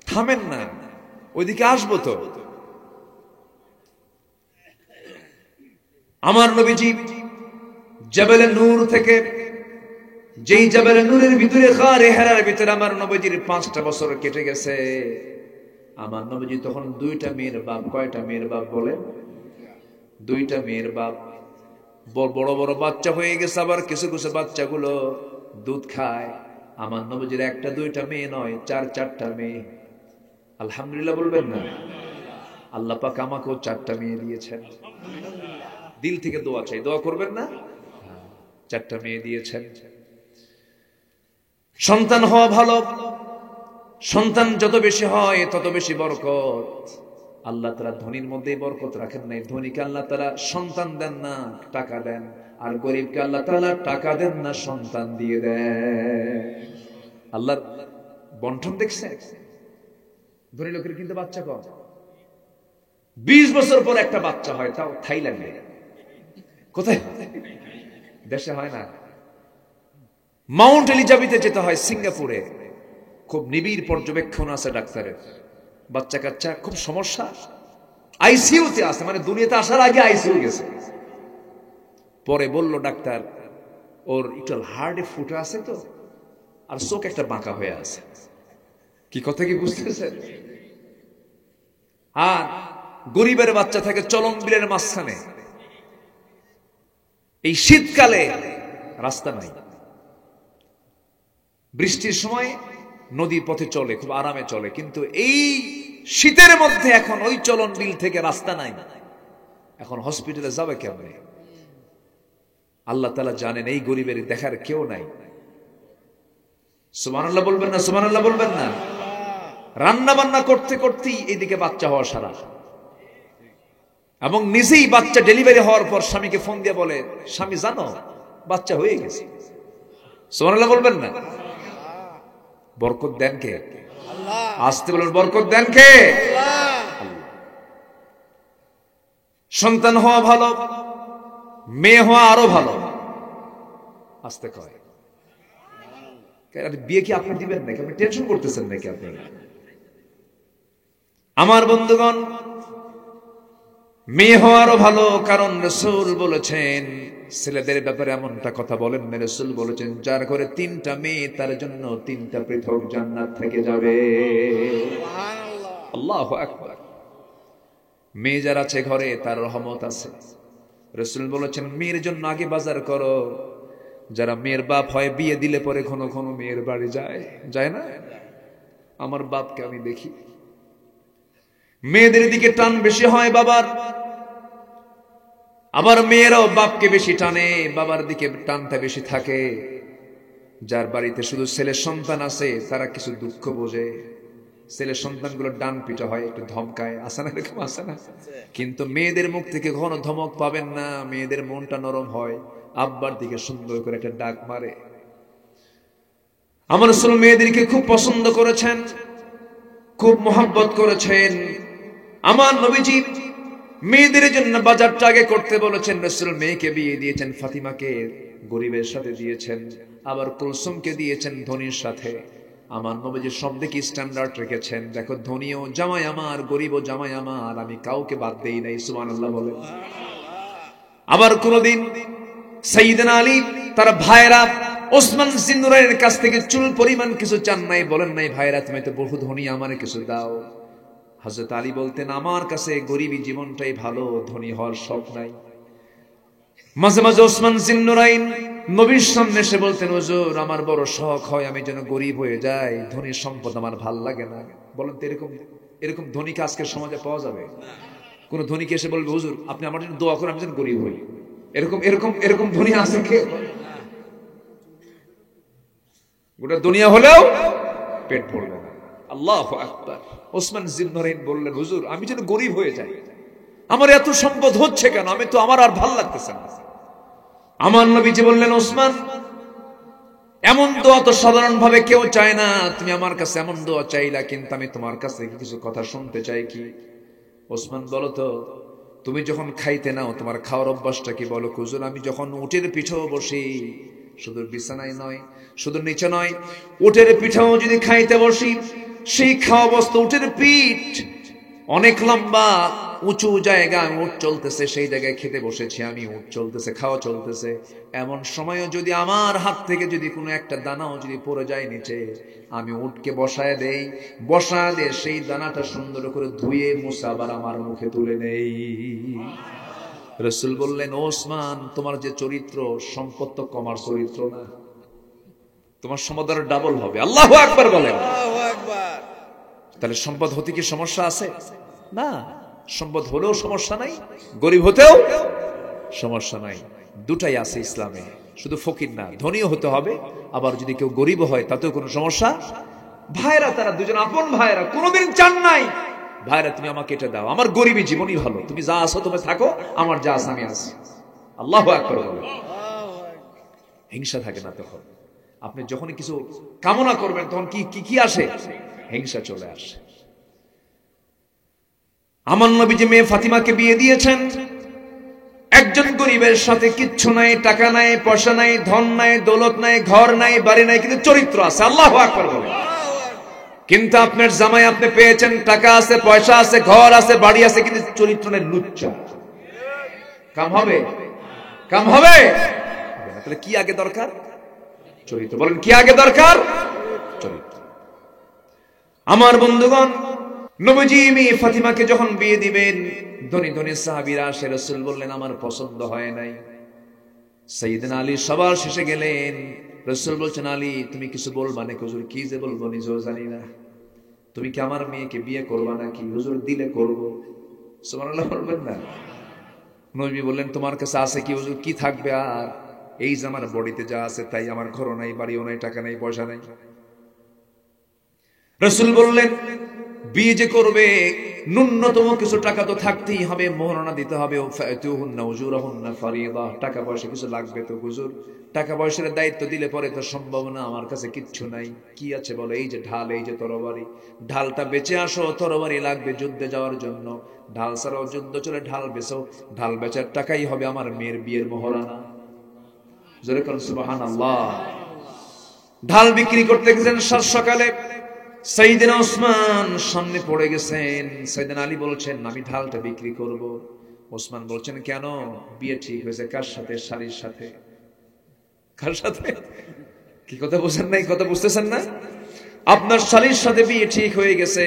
থামেন না, ওইদিকে আসবো তো। আমার নবীজি জাবালে নূর থেকে, যেই জাবালে নূরের ভিতরে গারে হেরার ভিতরে আমার নবীজির 5টা বছর কেটে গেছে। আমার নবীজি তখন 2টা মেয়ের বাপ। কয়টা মেয়ের বাপ বলেন? দুইটা মেয়ের বাপ, বড় বড় বাচ্চা হয়ে গেছে, আবার কিছু কিছু বাচ্চাগুলো দুধ খায়। আমার নবীজির একটা দুইটা মেয়ে নয়, চারটা মেয়ে। আলহামদুলিল্লাহ বলবেন না? আল্লাহ পাক আমাকেও 4টা মেয়ে দিয়েছেন। দিল থেকে দোয়া চাই, দোয়া করবেন না? 4টা মেয়ে দিয়েছেন। সন্তান হওয়া ভালো, সন্তান যত বেশি হয় তত বেশি বরকত। আল্লাহ তাআলা ধনীর মধ্যেই বরকত রাখেন নাই। ধনীকে আল্লাহ তাআলা সন্তান দেন না, টাকা দেন। আর গরিবকে আল্লাহ তাআলা টাকা দেন না, সন্তান দিয়ে দেন। আল্লাহর বন্টন দেখছে? ধনী লোকের কিন্তু বাচ্চা কম, 20 বছর পর একটা বাচ্চা হয়, তাও থাইল্যান্ডে। কোথায়? দেশে হয় না। মাউন্ট এলিজাবেথে যেতে হয়, সিঙ্গাপুরে। খুব নিবিড় পর্যবেক্ষণ আছে ডাক্তারের। বাচ্চা কাচ্চা খুব সমস্যা, আইসিইউতে আছে, মানে দুনিয়াতে আসার আগে আইসিইউ গেছে। পরে বলল ডাক্তার, ওর একটু হার্টে ফুটা আছে তো, আর চোখ একটা বাঁকা হয়ে আছে। কি কথা কি বুঝতেছেন? আর গরিবের বাচ্চা থাকে চলন বিলের মাঝখানে। এই শীতকালে রাস্তা নাই, বৃষ্টির সময় নদীর পথে চলে, খুব আরামে চলে, কিন্তু এই শীতের মধ্যে এখন ওই চলন বিল থেকে রাস্তা নাই। এখন হসপিটালে যাবে কেমনে? আল্লাহ তাআলা জানেন এই গরিবের দেখার কেউ নাই। সুবহানাল্লাহ বলবেন না? সুবহানাল্লাহ বলবেন না? রান্না বান্না করতে করতেই এইদিকে বাচ্চা হওয়া সারা, এবং নিজেই বাচ্চা ডেলিভারি হওয়ার পর স্বামীকে ফোন দিয়ে বলে, স্বামী জানো বাচ্চা হয়ে গেছে। সুবহানাল্লাহ বলবেন না? বরকত দেন কে? আল্লাহ। আসতে বলেন, বরকত দেন কে? আল্লাহ। সন্তান হওয়া ভালো, মেয়ে হওয়া আরো ভালো। আসতে কয়, বিয়ে কি আপনি দিবেন নাকি? আপনি টেনশন করতেছেন নাকি আপনারা? আমার বন্ধুগণ, মেয়ে হওয়া আরো ভালো, কারণ রাসূল বলেছেন, ছেলেদের ব্যাপারে এমনটা কথা বলেন না। রাসূল বলেছেন, যার ঘরে 3টা মেয়ে তার জন্য 3টা পৃথক জান্নাত থেকে যাবে। সুবহানাল্লাহ, আল্লাহু আকবার। মেয়ে যার আছে ঘরে, তার রহমত আছে। রাসূল বলেছেন, মেয়ের জন্য আগে বাজার করো। যারা মেয়ের বাপ হয়, বিয়ে দিলে পরে ঘন ঘন মেয়ের বাড়ি যায় না? আমার বাপকে আমি দেখি, মেয়েদের দিকে টান বেশি হয় বাবার, আবার মেয়েরাও বাপকে বেশি টানে, বাবার দিকে টানটা বেশি থাকে। যার বাড়িতে শুধু ছেলে সন্তান আছে, তারা কিছু দুঃখ বোঝে। ছেলে সন্তানগুলো ডান পিটা হয়, একটু ধমকায়, আসে না? এরকম আসে না? কিন্তু মেয়েদের মুখ থেকে কখনো ধমক পাবেন না। মেয়েদের মনটা নরম হয়, আব্বার দিকে সুন্দর করে একটা ডাক মারে। আমার রাসূল মেয়েদেরকে খুব পছন্দ করেছেন, খুব মহব্বত করেছেন। আমার নবীজি মেয়েদের জন্য বাজারটা আগে করতে বলেছেন। রাসূল মেয়েকে বিয়ে দিয়েছেন, ফাতিমাকে গরিবের সাথে দিয়েছেন, আবার কুলসুমকে দিয়েছেন ধনীর সাথে। আমার নবীজি সব দিকে স্ট্যান্ডার্ড রেখেছেন। দেখো, ধনীও জামাই আমার, গরিবও জামাই আমার, আমি কাউকে বাদ দেই নাই। সুবহানাল্লাহ বলেন। আবার কোনদিন সাইয়েদনা আলী তার ভাইরা ওসমান জিন্নুরাইনের কাছ থেকে চুল পরিমাণ কিছু চান নাই, বলেন নাই, ভাইরা তুমি তো বহু ধনী, আমারে কিছু দাও। হযরত আলী বলতেন, আমার কাছে গরিবী জীবনটাই ভালো, ধনী হওয়ার শখ নাই। মাঝে মাঝে ওসমান জিন্নুরাইন নবীর সামনে এসে বলতেন, হুজুর আমার বড় শখ হয় আমি যেন গরিব হয়ে যাই, ধনীর সম্পদ আমার ভাল লাগে না। বলেন তো, এরকম ধনীকে আজকের সমাজে পাওয়া যাবে? কোন ধনীকে এসে বলবে, হুজুর আপনি আমার জন্য দোয়া করেন আমি যেন গরিব হই, এরকম ধনী আছে কে? গোটা দুনিয়া হলেও পেট ভরবে না। আল্লাহু আকবার। ওসমান জিন্নুরাইন বললেন, হুজুর আমি যেন গরিব হয়ে যাই, আমার এত সম্পদ হচ্ছে কেন, আমি তো, আমার আর ভাল লাগতেছে না। আমার নবীজি বললেন, ওসমান এমন দোয়া তো সাধারণ ভাবে কেউ চায় না, তুমি আমার কাছে এমন দোয়া চাইলা, কিন্তু আমি তোমার কাছে কিছু কথা শুনতে চাই। কি? ওসমান বলো তো, তুমি যখন খাইতে নাও তোমার খাওয়ার অভ্যাসটা কি? বলো। হুজুর আমি যখন উটের পিঠেও বসি, শুধু বিছানায় নয়, শুধু নিচে নয়, উটের পিঠেও যদি খাইতে বসি, সেই খাওয়া বস্তু উটের পিঠ অনেক লম্বা উঁচু জায়গা, উট চলতেছে, সেই জায়গায় খেতে বসেছি আমি, উট চলতেছে, খাওয়া চলতেছে। এমন সময়ও যদি আমার হাত থেকে যদি কোনো একটা দানাও যদি পড়ে যায় নিচে, আমি উটকে বসায় দেই, বসায় দিয়ে সেই দানাটা সুন্দর করে ধুয়ে মুছে আবার আমার মুখে তুলে নেই। রাসূল বললেন, ওসমান, তোমার যে চরিত্র, সম্পদ তো কমার চরিত্র না, তোমার সম্পদ আরো ডাবল হবে। আল্লাহু আকবার বলেন। তাহলে সম্পদ হতে কি সমস্যা আছে? না, সম্পদ হলেও সমস্যা নাই, গরিব হতেও সমস্যা নাই, দুটাই আছে ইসলামে। শুধু ফকির না, ধনীও হতে হবে, আবার যদি কেউ গরিব হয় তাতেও কোনো সমস্যা। ভাইরা, তারা দুজন আপন ভাইরা, কোনোদিন চান নাই ভাইরা তুমি আমাকে এটা দাও, আমার গরিবী জীবনই ভালো, তুমি যা আছো তুমি থাকো, আমার যা আছে আমি আছি। আল্লাহু আকবার বলেন। হিংসা থাকে না তখন। আপনি যখন কিছু কামনা করবেন তখন কি কি কি আসে? হিংসা চলে আসে। আমার নবী যে মেয়ে ফাতিমাকে বিয়ে দিয়েছেন, একজন গরিবের সাথে কিচ্ছু নাই, টাকা নাই, পয়সা নাই, ধন নাই, দৌলত নাই, ঘর নাই, বাড়ি নাই, কিন্তু চরিত্র আছে। আল্লাহু আকবার বলেন। কিন্তু আপনার জামাই আপনি পেয়েছেন, টাকা আছে, পয়সা আছে, ঘর আছে, বাড়ি আছে, কিন্তু চরিত্র নেই, লুচ্চা। কাম হবে? কাম হবে? তাহলে কি আগে দরকার? চরিত্র। বলেন, কি আগে দরকার? চরিত্র। আমার বন্ধুগণ, নবীজি মেয়ে ফাতিমাকে যখন বিয়ে দিবেন, ধনী ধনী সাহাবীরা আসে, রাসূল বললেন আমার পছন্দ হয় নাই। সাইয়েদনা আলী সবার শেষে গেলেন, রাসূল বলছেন, আলী তুমি কিছু বলবা নাকি? হুজুর, কি যে বলবো নিজেও জানি না। তুমি কি আমার মেয়েকে বিয়ে করবা নাকি? হুজুর, দিলে করব। সুবহানাল্লাহ বলবেন না? নবী বললেন, তোমার কাছে আছে কি? হুজুর, কি থাকবে আর? এই যে আমার বডিতে যা আছে তাই, আমার ঘরও নাই, বাড়িও নাই, টাকা নাই, পয়সা নাই। রাসূল বললেন, বিয়ে যে করবে ন্যূনতম কিছু টাকা তো থাকতেই হবে, মোহরানা দিতে হবে। ফাতুহুন্না উজুরাহুন্না ফারিদা, টাকা পয়সা কিছু লাগবে তো হুজুর। টাকা পয়সার দায়িত্ব দিলে পরে তো সম্ভব না, আমার কাছে কিচ্ছু নাই। কি আছে বলো? এই যে ঢাল, এই যে তরবারি, ঢালটা বেচে আসো, তরবারি লাগবে যুদ্ধে যাওয়ার জন্য। ঢাল ছাড়াও যুদ্ধ চলে, ঢাল বেচো, ঢাল বেচার টাকাই হবে আমার মেয়ের বিয়ের মোহরানা। জোরে কোন সুবহানাল্লাহ। ঢাল বিক্রি করতে গেছেন সাত সকালে, সাইয়েদনা ওসমান সামনে পড়ে গেছেন। সাইয়েদনা আলী বলছেন, আমি ঢালটা বিক্রি করব। ওসমান বলছেন, কেন? বিয়ে ঠিক হয়েছে। কার সাথে? শালীর সাথে। কার সাথে? কি কথা বুঝেন নাই? কথা বুঝতেছেন না? আপনার শালীর সাথে বিয়ে ঠিক হয়ে গেছে।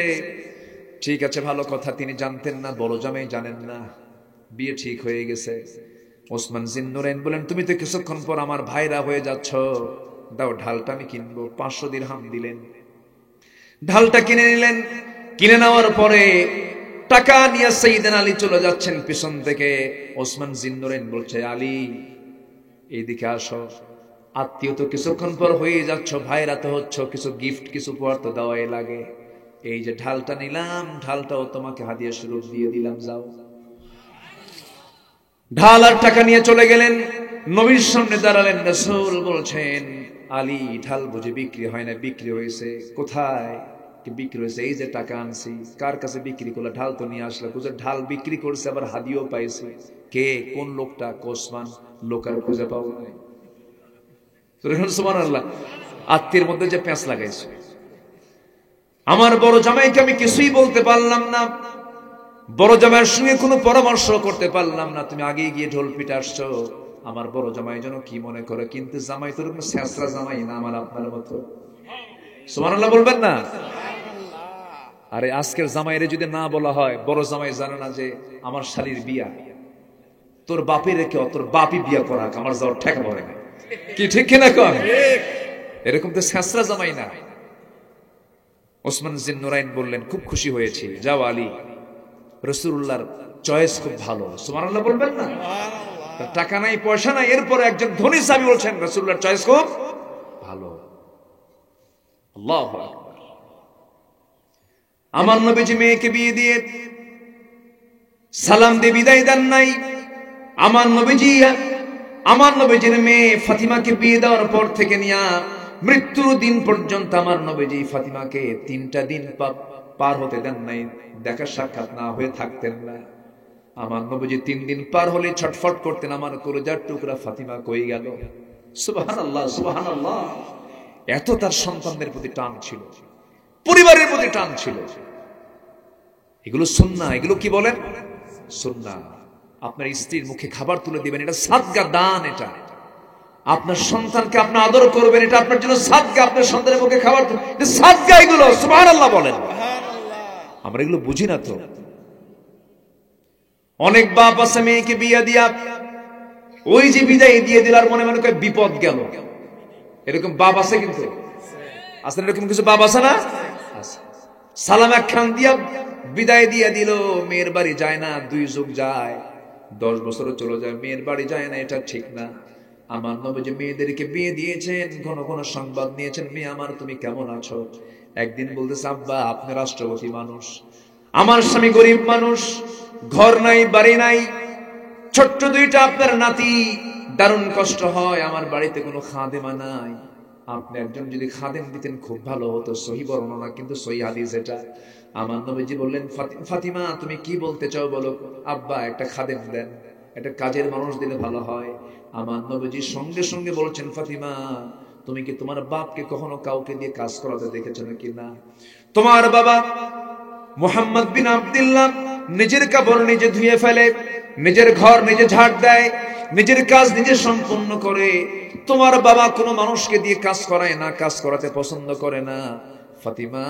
ঠিক আছে, ভালো কথা। তিনি জানতেন না, বড় জামাই জানেন না, বিয়ে ঠিক হয়ে গেছে। ওসমান জিন্নুরাইন বলেন, তুমি তো কিছুক্ষণ পর আমার ভাইরা হয়ে যাচ্ছ, দাও ঢালটা আমি কিনবো। 500 দিরহাম দিলেন, ঢালটা কিনে নিলেন। কিনে নেওয়ার পরে টাকা নিয়ে সাইয়েদনা আলী চলে যাচ্ছেন পিছন থেকে। ওসমান জিন্নুরাইন বলছে, আলী এইদিকে আসো, আত্মীয় তো কিছুক্ষণ পর হয়ে যাচ্ছ, ভাইরা তো হচ্ছ, কিছু গিফট, কিছু উপহার তো দেওয়াই লাগে। এই যে ঢালটা নিলাম, ঢালটাও তোমাকে হাদিয়া স্বরূপ দিয়ে দিলাম, যাও। ঢাল আর টাকা নিয়ে চলে গেলেন, নবীর সামনে দাঁড়ালেন। রাসূল বলছেন, আলী, ঢাল বুঝে বিক্রি হয় না? বিক্রি হয়েছে। কোথায় কি বিক্রি হয়েছে? এই যে টাকা আনছি। কার কাছে বিক্রি করলে? ঢাল তো নিয়ে আসলে। বুঝে ঢাল বিক্রি করছে, আবার হাদিয়াও পাইছে। কে? কোন লোকটা? ওসমান। লোক আর খুঁজে পাবো না। সুবহানাল্লাহ। আত্মীয়ের মধ্যে যে প্যাঁচ লাগাইছে। আমার বড় জামাইকে আমি কিছুই বলতে পারলাম না, বড় জামাইয়ের সঙ্গে কোনো পরামর্শ করতে পারলাম না। তুমি আগে গিয়ে ঢোল পিটে আসছো, আমার বড় জামাই যেন কি মনে করে। কিন্তু জামাই তো এরকম ছেঁচড়া জামাই না আমার আপনার মতো। সুবহানাল্লাহ বলবেন না? আরে আজকের জামাইরে যদি না বলা হয়, বড় জামাই জানে না যে আমার শালীর বিয়া, তোর বাপের রেখে তোর বাপই বিয়া করা, আমার যাওয়ার ঠেকা পড়ে না। কি ঠিক কিনা কন? এরকম তো ছেঁচড়া জামাই না। ওসমান জিন্নুরাইন বললেন, খুব খুশি হয়েছি, যাও আলী, রাসূলুল্লাহর চয়েস খুব ভালো। সুবহানাল্লাহ বলবেন না? টাকা নাই, পয়সা নাই, এরপর একজন ধনী সাহাবী বলছেন রাসূলুল্লাহর চয়েস খুব ভালো। আল্লাহু আকবার। আমার নবীজি মেয়েকে বিয়ে দিয়ে সালাম দিয়ে বিদায় দেন নাই। আমার নবীজির মেয়ে ফাতিমাকে বিয়ে দেওয়ার পর থেকে নিয়া মৃত্যুর দিন পর্যন্ত আমার নবীজি ফাতিমাকে 3টা দিন পার হতে দেন নাই, দেখা সাক্ষাৎ না হয়ে থাকতেন না। আমার নবীজি 3 দিন পার হলে ছটফট করতেন, আমার কলিজার টুকরা ফাতিমা কই গেল। সুবহানাল্লাহ, সুবহানাল্লাহ। এত তার সন্তানদের প্রতি টান ছিল, পরিবারের প্রতি টান ছিল। এগুলো সুন্নাহ। এগুলো কি বলেন? সুন্নাহ। আপনার স্ত্রীর মুখে খাবার তুলে দিবেন, এটা সাদকা, দান। এটা আপনার সন্তানকে আপনি আদর করবেন, এটা আপনার জন্য সাদকা। আপনার সন্তানের মুখে খাবার, এটা সাদকা। এগুলো সুবহানাল্লাহ বলেন। আমরা এগুলো বুঝি না তো। অনেক বাপ আছে মেয়েকে বিয়ে দিয়া ওই যে বিদায় দিয়ে দিলার মনে মনে করে বিপদ গেল, এরকম বাপ আছে কিন্তু আসলে এরকম কিছু বাপ আছে না? সালাম একখান দিয়া বিদায় দিয়ে দিল, মেয়ের বাড়ি যায় না, 2 যুগ যায়, 10 বছরও চলে যায়, মেয়ের বাড়ি যায় না, এটা ঠিক না। আমার নবী মেয়েদেরকে বিয়ে দিয়েছেন, ঘন ঘন সংবাদ নিয়েছেন, মেয়ে আমার তুমি কেমন আছো? একদিন বলতেছে, আব্বা আপনি রাষ্ট্রপতি মানুষ, আমার স্বামী গরিব মানুষ, ঘর নাই বাড়ি নাই, ছোট্ট 2টা আপনার নাতি, দারুণ কষ্ট হয়, আমার বাড়িতে কোনো খাদেমা নাই, আপনি একজন যদি খাদেম দিতেন খুব ভালো হতো। সহি বর্ণনা কিন্তু সহি হাদিস এটা। আমার নবীজি বললেন, ফাতিমা তুমি কি বলতে চাও বলো? আব্বা একটা খাদেম দেন, একটা কাজের মানুষ দিলে ভালো হয়। আমার নবীজি সঙ্গে সঙ্গে বলছেন, ফাতিমা তুমি কি তোমার বাপকে কখনো কাউকে দিয়ে কাজ করাতে দেখেছো নাকি? না। তোমার বাবা মুহাম্মদ বিন আব্দুল্লাহ নিজের কাপড় নিজে ধুয়ে ফেলে, নিজের ঘর নিজে ঝাড় দেয়, নিজের কাজ নিজে সম্পূর্ণ করে। তোমার বাবা কোনো মানুষকে দিয়ে কাজ করায় না, কাজ করাতে পছন্দ করে না। ফাতিমা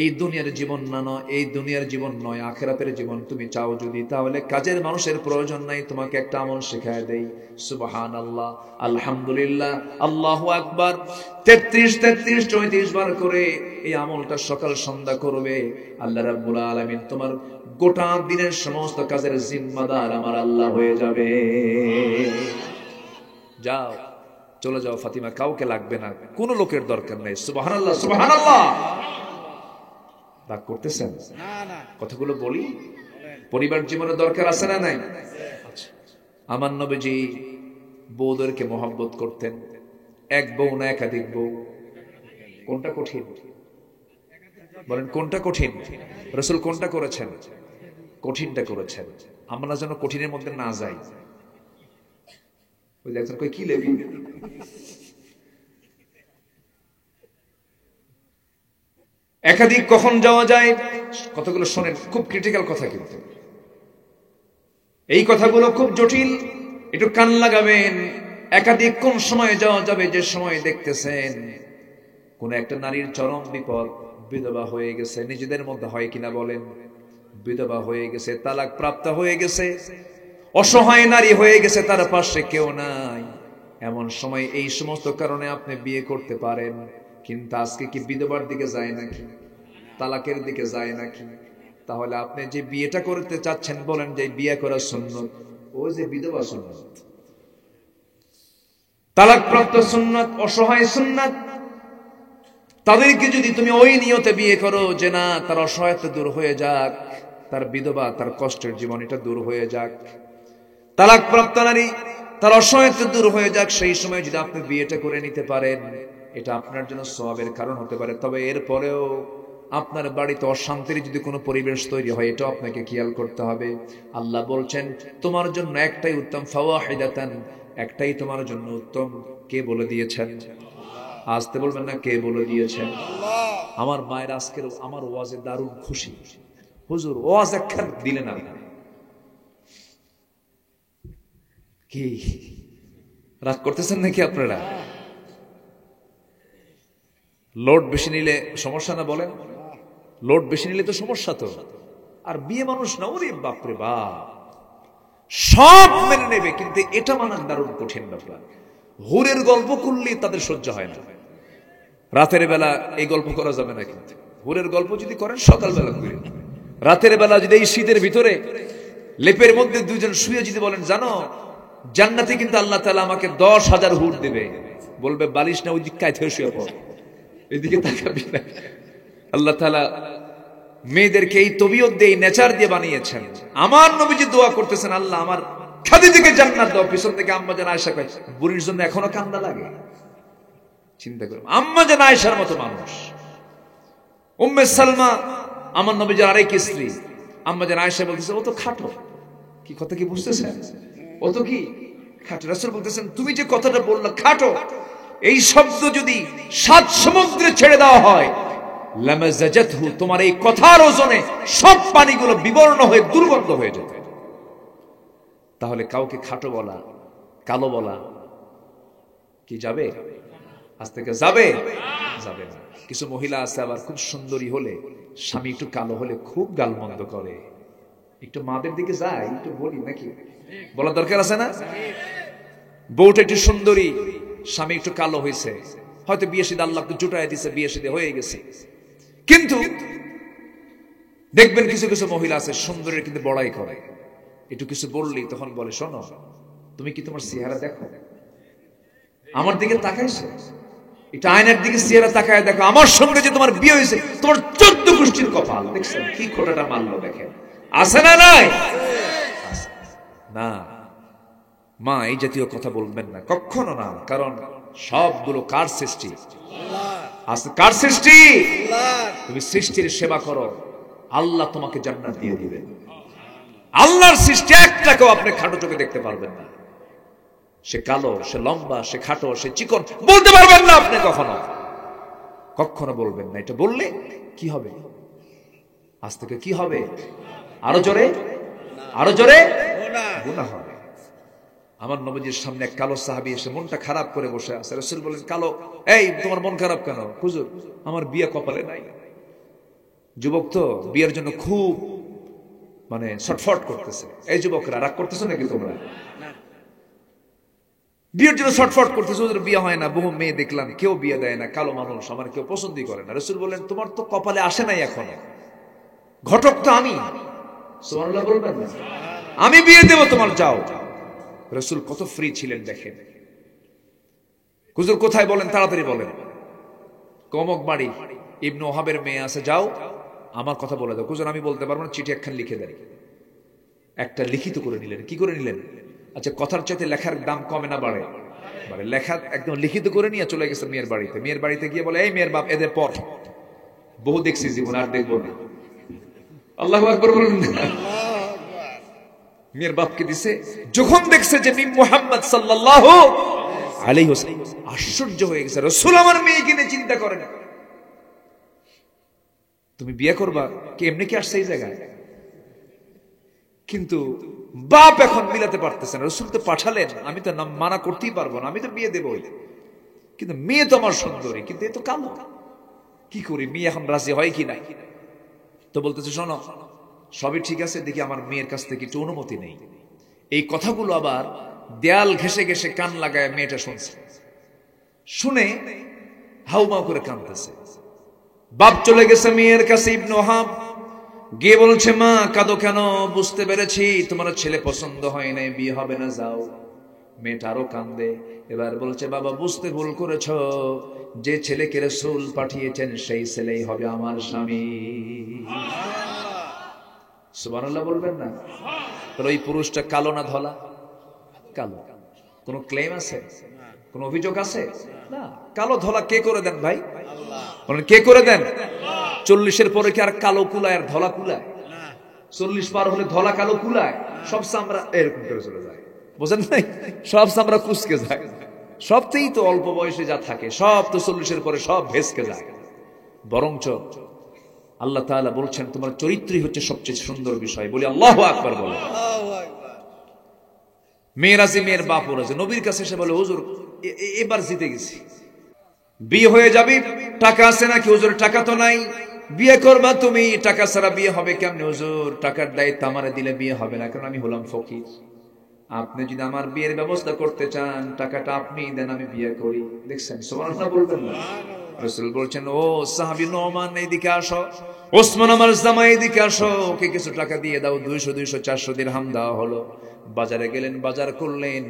এই দুনিয়ার জীবন না নয়, এই দুনিয়ার জীবন নয়, আখিরাতের জীবন তুমি চাও যদি, তাহলে কাজের মানুষের প্রয়োজন নাই, তোমাকে একটা আমল শেখায় দেই। সুবহানাল্লাহ, আলহামদুলিল্লাহ, আল্লাহু আকবার 33 34 বার করে এই আমলটা সকাল সন্ধ্যা করবে। আল্লাহ রাব্বুল আলামিন তোমার গোটা দিনের সমস্ত কাজের জিম্মাদার আমার আল্লাহ হয়ে যাবে। যাও চলে যাও ফাতিমা, কাউকে লাগবে না, কোনো লোকের দরকার নেই। সুবহানাল্লাহ, সুবহানাল্লাহ। রাগ করতেছেন? কথাগুলো বলি, পরিবার জীবনের দরকার আছে না নাই? আমার নবীজি বউদেরকে মহব্বত করতেন। এক বউ না একাধিক বউ? কোনটা কঠিন বলেন, কোনটা কঠিন? রাসূল কোনটা করেছেন? কঠিনটা করেছেন। আমরা যেন কঠিনের মধ্যে না যাই। ওই দেখছেন কই কি লেবি, একাধিক কখন যাওয়া যায়? কথাগুলো শোনেন, খুব ক্রিটিক্যাল কথা, কিন্তু এই কথাগুলো খুব জটিল, একটু কান লাগাবেন। একাধিক কোন সময় যাওয়া যাবে? যে সময় দেখতেছেন কোন একটা নারীর চরম বিপদ, বিধবা হয়ে গেছে, নিজেদের মধ্যে হয় কিনা বলেন, বিধবা হয়ে গেছে, তালাক প্রাপ্ত হয়ে গেছে, অসহায় নারী হয়ে গেছে, তার পাশে কেউ নাই, এমন সময় এই সমস্ত কারণে আপনি বিয়ে করতে পারেন। কিন্তু আজকে কি বিধবার দিকে যায় নাকি? তালাকের দিকে যায় নাকি? তাহলে আপনি যে বিয়েটা করতে চাচ্ছেন, বলেন যে বিয়ে করা সুন্নত, ওই যে বিধবা সুন্নত, তালাক প্রাপ্ত সুন্নত, অসহায় সুন্নত, তাদেরকে যদি তুমি ওই নিয়তে বিয়ে করো যে না তার অসহায়তা দূর হয়ে যাক, তার বিধবা, তার কষ্টের জীবন এটা দূর হয়ে যাক, তালাক প্রাপ্ত নারী তার অসহায়তা দূর হয়ে যাক, সেই সময় যদি আপনি বিয়েটা করে নিতে পারেন, এটা আপনার জন্য সওয়াবের কারণ হতে পারে। তবে এরপরেও আপনার বাড়িতে অশান্তির যদি কোনো পরিবেশ তৈরি হয়, এটা আপনাকে খেয়াল করতে হবে। আল্লাহ বলছেন তোমার জন্য একটাই উত্তম, ফাওয়াহিদাতান, একটাই তোমার জন্য উত্তম। কে বলে দিয়েছেন? আসতে বলবেন না, কে বলে দিয়েছেন? আমার মায়ের আজকের আমার ওয়াজে দারুণ খুশি। হুজুর ওয়াজ একখান দিলেন না, কি রাগ করতেছেন নাকি আপনারা? লোড বেশি নিলে সমস্যা না বলেন? লোড বেশি নিলে তো সমস্যা। তো আর বিয়ে মানুষ না, ওরে বাপরে বাপ, সব মেনে নেবে, কিন্তু এটা মানা দারুণ কঠিন ব্যাপার। হুরের গল্প করলে তাদের সহ্য হয় না। রাতের বেলা এই গল্প করা যাবে না, কিন্তু হুরের গল্প যদি করেন সকালবেলা করেন। রাতের বেলা যদি এই শীতের ভিতরে লেপের মধ্যে দুইজন শুয়ে যদি বলেন, জানো জান্নাতে কিন্তু আল্লাহ তাআলা আমাকে 10,000 হুর দেবে, বলবে বালিশ না ওই দিক কায়থে শুয়ে পড়, এদিকে তাকাবি না। আল্লাহ তাআলা মেয়েদেরকে এই তবিয়ত দিয়ে, এই নেচার দিয়ে বানিয়েছেন। আমার নবীজি দোয়া করতেছেন, আল্লাহ আমার খাদিজাকে জান্নাত দাও। পিছন থেকে আম্মা জান আয়েশা কয়, বুড়ির জন্য এখনো কান্না লাগে? চিন্তা করুন, আম্মা জান আয়েশার মতো মানুষ। উম্মে সালমা আমার নবীজির আরেক স্ত্রী, আম্মা জান আয়েশা বলতেছে ও তো খাটো। কি কথা কি বুঝতেছেন? ও তো কি খাটো। রাসূল বলতেছেন তুমি যে কথাটা বললা খাটো, এই শব্দ যদি 7 সমুদ্রে ছেড়ে দেওয়া হয়, লামাজাজাতহু, তোমার এই কথার ওজনে সব পানিগুলো বিবর্ণ হয়ে দুর্গন্ধ হয়ে যেত। তাহলে কাউকে খাটো বলা, কালো বলা কি যাবে? আজ থেকে যাবে? যাবে না। কিছু মহিলা আছে আবার খুব সুন্দরী হলে, স্বামী একটু কালো হলে খুব গালমন্দ করে, একটু মাদের দিকে যাই, একটু বলি নাকি, বলার দরকার আছে না? বউটা একটু সুন্দরী, স্বামী একটু কালো হয়েছে, হয়তো বিয়ে শাদী আল্লাহকে জুটাই দিছে, বিয়ে শাদী হয়ে গেছে। কিন্তু দেখবেন কিছু কিছু মহিলা আছে সুন্দরের কিন্তু বড়াই করে, একটু কিছু বললি তখন বলে, শোনো তুমি কি তোমার চেহারা দেখো, আমার দিকে তাকাইছো, এটা আয়নার দিকে চেহারা তাকায় দেখো, আমার সঙ্গে যে তোমার বিয়ে হয়েছে তোমার 14 গোষ্ঠীর কপাল, দেখছেন কি খোটাটা মারলো, দেখেন আছে না নাই? না মা এই জাতীয় কথা বলবেন না, কখনো না, কারণ সবগুলো কার সৃষ্টি? কার সৃষ্টি? তুমি সৃষ্টির সেবা করো, আল্লাহ তোমাকে জান্নাত দিয়ে দিবেন। আল্লাহর সৃষ্টি একটাকেও আপনি খাটো চোখে দেখতে পারবেন না, সে কালো, সে লম্বা, সে খাটো, সে চিকন, বলতে পারবেন না আপনি, কখনো কখনো বলবেন না। এটা বললে কি হবে? আজ থেকে কি হবে? আরো জোরে, আরো জোরে, গুনাহ হবে। আমার নবীজির সামনে এক কালো সাহাবী এসে মনটা খারাপ করে বসে আছে। রাসূল বলেন, কালো, এই তোমার মন খারাপ কেন? হুজুর আমার বিয়ে কপালে নাই। যুবক তো বিয়ের জন্য খুব মানে ছটফট করতেছে। এই যুবকরা রাগ করতেছো নাকি তোমরা? বিয়ের জন্য ছটফট করতেছে, ওদের বিয়ে হয় না, বহু মেয়ে দেখলাম কেউ বিয়ে দেয় না, কালো মানুষ, আমার কেউ পছন্দই করে না। রাসূল বলেন, তোমার তো কপালে আসে নাই এখনো, ঘটক তো আমি, সুবহানাল্লাহ বলবেন না? আমি বিয়ে দেব তোমার, যাও। রাসূল কত ফ্রি ছিলেন দেখেন। হুজুর কোথায় বলেন, তাড়াতাড়ি বলেন। কমক বাড়ি, ইবনে ওহাবের মেয়ে আছে, যাও আমার কথা বলে দাও। হুজুর আমি বলতে পারবো না, চিঠি একখান লিখে দেন। একটা লিখিত করে নিলেন। কি করে নিলেন? আচ্ছা কথার চাইতে লেখার দাম কমে না বাড়ে? মানে লেখা একদম লিখিত করে নিয়ে চলে গেছে মেয়ের বাড়িতে। মেয়ের বাড়িতে গিয়ে বলে, এই মেয়ের বাপ এদের পর, বহু দেখছি জীবন, আর দেখবো না। আল্লাহু আকবার বলুন। মেয়ের বাপকে দিছে। যখন দেখছে যে মুহাম্মদ সাল্লাল্লাহু আলাইহি ওয়াসাল্লাম, আশ্চর্য হয়ে গেছে। রাসূল আমার মেয়েকে নিয়ে চিন্তা করেন, তুমি বিয়ে করবা কি এমনি কি আসছে এই জায়গায়? কিন্তু বাপ এখন মিলাতে পারতেছে না। রাসূল তো পাঠালেন, আমি তো মানা করতেই পারবো না, আমি তো বিয়ে দেবই, কিন্তু মেয়ে তো আমার সুন্দরী, কিন্তু এ তো কালো, কি করি? মেয়ে এখন রাজি হয় কি না? তো বলতেছে, শোনো সবই ঠিক আছে, দেখি আমার মেয়ের কাছ থেকে একটু অনুমতি নেই। এই কথাগুলো আবার দেয়াল ঘেসে ঘেসে কান লাগায় মেয়েটা শুনছে। শুনে হাউমাউ করে কাঁদতেছে। বাপ চলে গেছে মেয়ের কাছে। ইবনে ওহাব গিয়ে বলছে, মা কাঁদো কেন? বুঝতে পেরেছি তোমার ছেলে পছন্দ হয় নাই, বিয়ে হবে না, যাও। মেয়েটা আরো কান্দে। এবার বলছে, বাবা বুঝতে ভুল করেছ, যে ছেলেকে রাসূল পাঠিয়েছেন সেই ছেলেই হবে আমার স্বামী। সুবহানাল্লাহ বলবেন না? তাহলে ওই পুরুষটা কালো না ধলা? কালো। কোন ক্লেম আছে? কোন অভিযোগ আছে? না। কালো ধলা কে করে দেন ভাই? বলেন কে করে দেন? 40-এর পরে কি আর কালো কুলায় আর ধলা কুলায়? 40 পার হলে ধলা কালো কুলায়? সব চামড়া এরকম করে চলে যায়, বুঝেন নাই? সব চামড়া কুচকে যায়। সবতেই তো অল্প বয়সে যা থাকে সব তো 40-এর পরে সব ভেসকে যায়। বরঞ্চ আল্লাহ তাআলা বলছেন, তোমার চরিত্রই হচ্ছে সবচেয়ে সুন্দর বিষয়। বলি আল্লাহু আকবার বলে। মেয়েরাজি, মেয়ের বাপ রাজি, নবীর কাছে এসে বলে, হুজুর এবার জিতে গেছি, বিয়ে হয়ে যাবে, টাকা আছে নাকি? হুজুর টাকা তো নাই। বিয়ে করবা তুমি, টাকা ছাড়া বিয়ে হবে কেমনে? হুজুর টাকার দায়িত্ব আমারে দিলে বিয়ে হবে না, কারণ আমি হলাম ফকির। আপনি যদি আমার বিয়ের ব্যবস্থা করতে চান, টাকাটা আপনি দেন, আমি বিয়ে করি। দেখছেন? সুবহানাল্লাহ বলবেন না? রাসূল বলছেন, ও সাহাবী নোমান এইদিকে আসো, ওসমান আমার জামাই এইদিকে আসো, ওকে কিছু টাকা দিয়ে দাও। 200-400 দিরহাম দেওয়া হলো। বাজারে গেলেন, বাজার করলেন,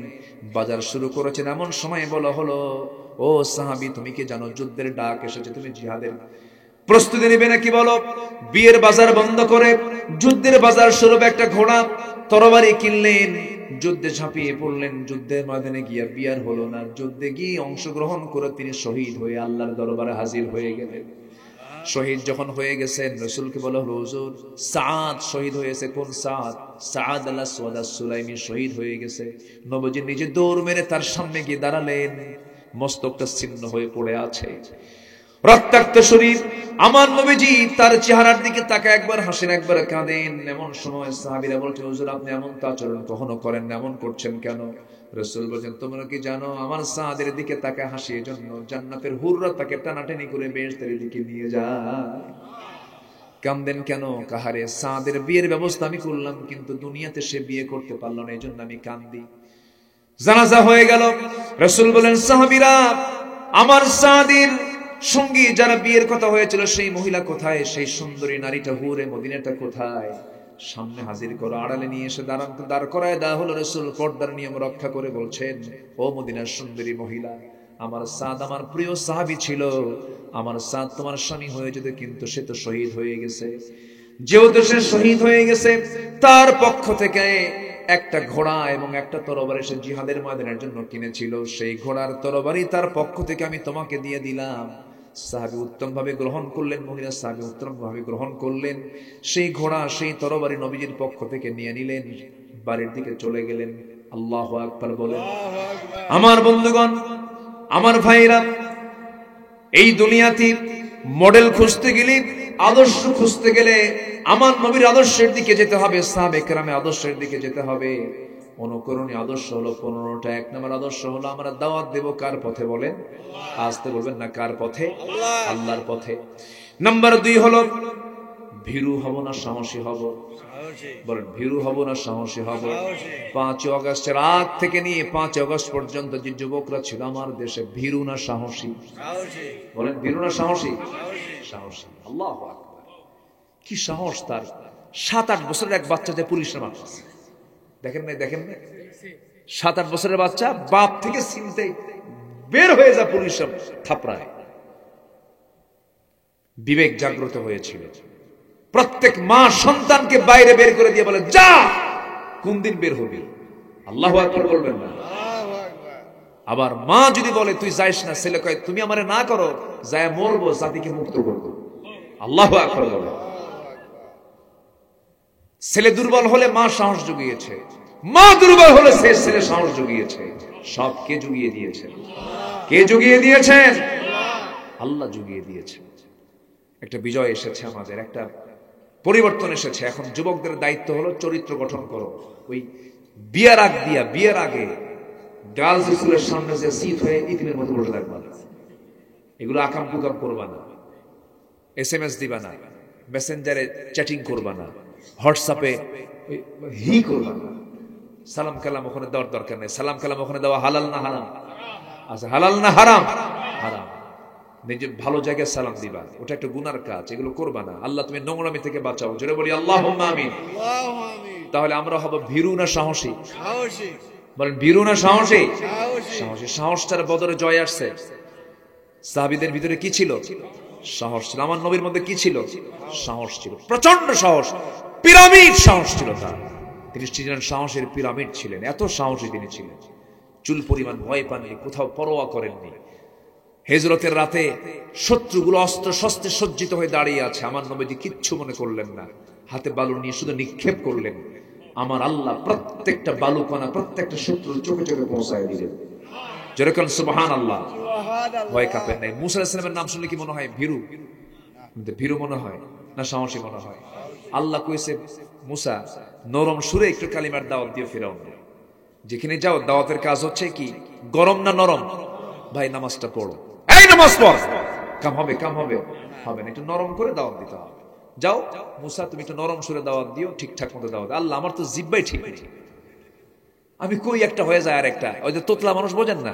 বাজার শুরু করেছেন। এমন সময় বলা হলো, ও সাহাবী তুমি কি জানো যুদ্ধের ডাক এসেছে, তুমি জিহাদের প্রস্তুতি নেবে নাকি বলো? বিয়ের বাজার বন্ধ করে যুদ্ধের বাজার শুরু। একটা ঘোড়া তরবারি কিনলেন, যুদ্ধে ঝাঁপিয়ে পড়লেন। যুদ্ধের ময়দানে গিয়ে বিয়ার হলো না, যুদ্ধে গিয়ে অংশগ্রহণ করে তিনি শহীদ হয়ে আল্লাহর দরবারে হাজির হয়ে গেলেন। শহীদ যখন হয়ে গেছেন, রাসূলকে বলা হলো, হুজুর সাদ শহীদ হয়েছে। কোন সাদ? সাদ আল-আসওয়াদ আস-সুলাইমি শহীদ হয়ে গেছে। নবীজি নিজে দৌড় মেরে তার সামনে গিয়ে দাঁড়ালেন, মস্তকটা ছিন্ন হয়ে পড়ে আছে, রক্তাক্ত শরীর। আমার নবীজি তার চেহারার দিকে তাকায়, একবার হাসেন একবার কাঁদেন। এমন সময় সাহাবীরা বলছে, হুজুর আপনি এমন তো আচরণ কখনো করেন না, এমন করছেন কেন? রাসূল বলেন, তোমরা কি জানো আমার সাদের দিকে তাকায় হাসি এজন্য জান্নাতের হুররা তাকে টানাটানি করে বেহেশতের দিকে নিয়ে যায়। কান্দেন কেন? কাহারে সাদের বিয়ের ব্যবস্থা আমি করলাম, কিন্তু দুনিয়াতে সে বিয়ে করতে পারলো না, এই জন্য আমি কান্দি। জানাজা হয়ে গেল। রাসূল বলেন, সাহাবীরা, আমার সাদের সঙ্গী যারা বিয়ের কথা হয়েছিল সেই মহিলা কোথায়? সেই সুন্দরী নারীটা, হুরে মদিনাটা কোথায়? সামনে হাজির করো। আড়ালে নিয়ে এসে দাঁড় করায় দেওয়া হলো। রাসূল পর্দার নিয়ম রক্ষা করে বলছেন, ও মদিনার সুন্দরী মহিলা, আমার সাদ আমার প্রিয় সাহাবী ছিল, আমার সাদ তোমার স্বামী হয়ে যেত, কিন্তু সে তো শহীদ হয়ে গেছে। যেহেতু সে শহীদ হয়ে গেছে, তার পক্ষ থেকে একটা ঘোড়া এবং একটা তরবারি সে জিহাদের ময়দানের জন্য কিনেছিল, সেই ঘোড়ার তরবারি তার পক্ষ থেকে আমি তোমাকে দিয়ে দিলাম। সাহাবী উত্তম ভাবে গ্রহণ করলেন, মহিলা সাহাবী উত্তম ভাবে গ্রহণ করলেন। সেই ঘোড়া, সেই তরবারি নবীজির পক্ষ থেকে নিয়ে নিলেন, বাড়ির দিকে চলে গেলেন। আল্লাহু আকবার বলেন। আমার বন্ধুগণ, আমার ভাইরা, এই দুনিয়াতে মডেল খুঁজতে গেলে, আদর্শ খুঁজতে গেলে আমার নবীর আদর্শের দিকে যেতে হবে, সাহাবে কেরামের আদর্শের দিকে যেতে হবে। অনুকরণীয় আদর্শ হলো 15টা। 1 নম্বর আদর্শ হলো আমরা দাওয়াত দেব কার পথে? বলেন, আসতে বলবেন না, কার পথে? আল্লাহর পথে। নাম্বার 2 হলো ভীরু হব না সাহসী হব? বলেন, ভীরু হব না সাহসী হব? 5 আগস্টের আগ থেকে নিয়ে 5 আগস্ট পর্যন্ত যে যুবকরা ছিল আমার দেশে, ভীরু না সাহসী? বলেন, ভীরু না সাহসী? সাহসী। আল্লাহু আকবার, কি সাহস তার! 7-8 বছরের এক বাচ্চা যে পুলিশের মারছে, দেখেন না? 7-8 বছরের বাচ্চা বাপ থেকে চিনতে বের হয়ে যা পুলিশের থাপড়ায়। বিবেক জাগ্রত হয়েছিল। প্রত্যেক মা সন্তানকে বাইরে বের করে দিয়ে বলে, যা, কোন দিন বের হবি? আল্লাহু আকবার বলবেন না? আবার মা যদি বলে তুই যাইস না, ছেলে কয় তুমি আমারে না করো, যায় মরবো, জাতিকে মুক্ত করবো। আল্লাহু আকবার বলে। ছেলে দুর্বল হলে মা সাহস জুগিয়েছে, মা দুর্বল হলে সে ছেলে সাহস জুগিয়েছে। সব কে জুগিয়ে দিয়েছেন? কে জুগিয়ে দিয়েছেন? আল্লাহ জুগিয়ে দিয়েছেন। একটা বিজয় এসেছে, আমাদের একটা পরিবর্তন এসেছে। এখন যুবকদের দায়িত্ব হলো চরিত্র গঠন করো। ওই বিয়ের আগে গার্লস স্কুলের সামনে যে সিট হয়ে ইতিমের মতো বসে থাকবা না, এগুলো আকাম কুকাম করবা না, SMS দিবা না, মেসেঞ্জারে চ্যাটিং করবা না, হোয়াটসঅ্যাপে হি করবা না। সালাম কালাম ওখানে দেওয়ার দরকার নেই। সালাম কালাম ওখানে দেওয়া হালাল না হারাম? আচ্ছা, হালাল না হারাম? হারাম। নিজে ভালো জায়গায় সালাম দিবা, ওটা একটা গুনার কাজ, এগুলো করবা না। আল্লাহ তুমি নোংরামি থেকে বাঁচাও, জোরে বলি আল্লাহুম্মা আমিন। তাহলে আমরা হব ভীরু না সাহসী? বলেন, ভীরু না সাহসী? সাহসী। সাহসটার বদলে জয় আসছে। সাহাবীদের ভিতরে কি ছিল? সাহস ছিল। আমার নবীর মধ্যে কি ছিল? সাহস ছিল, প্রচন্ড সাহস, পিরামিড সাহস ছিল তার। তিনি ছিলেন সাহসের পিরামিড ছিলেন, এত সাহসী তিনি ছিলেন। চুল পরিমাণ ভয় পাননি, কোথাও পরোয়া করেননি। হিজরতের রাতে শত্রুগুলো অস্ত্র শস্ত্রে সজ্জিত হয়ে দাঁড়িয়ে আছে, আমার নবীজি কিচ্ছু মনে করলেন না, হাতে বালু নিয়ে শুধু নিক্ষেপ করলেন। আমার আল্লাহ প্রত্যেকটা বালুকণা প্রত্যেকটা শত্রুর চোখে চোখে পৌঁছায় দিলেন। যেরকম সুবহানাল্লাহ, ভয় কাঁপেন নাই। মুসা আলাইহিস সালামের নাম শুনলে কি মনে হয়? ভীরু? ভীরু মনে হয় না সাহসী মনে হয়? আল্লাহ কইছে, মুসা নরম সুরে একটু কালিমার দাওয়াত দিয়ে ফিরাও। যেখানে যাও দাওয়াতের কাজ হচ্ছে কি, গরম না নরম? ভাই নামাজটা পড়ো, এই নামাজ পড়, কাম হবে হবে না, একটু নরম করে দাওয়াত দিতে হবে। যাও মুসা, তুমি একটু নরম সুরে দাওয়াত দিও, ঠিকঠাক মতো দাওয়াত। আল্লাহ, আমার তো জিব্বাই ঠিক নেই, আমি কই একটা হয়ে যায় আর একটা। ওই যে তোতলা মানুষ বোঝেন না,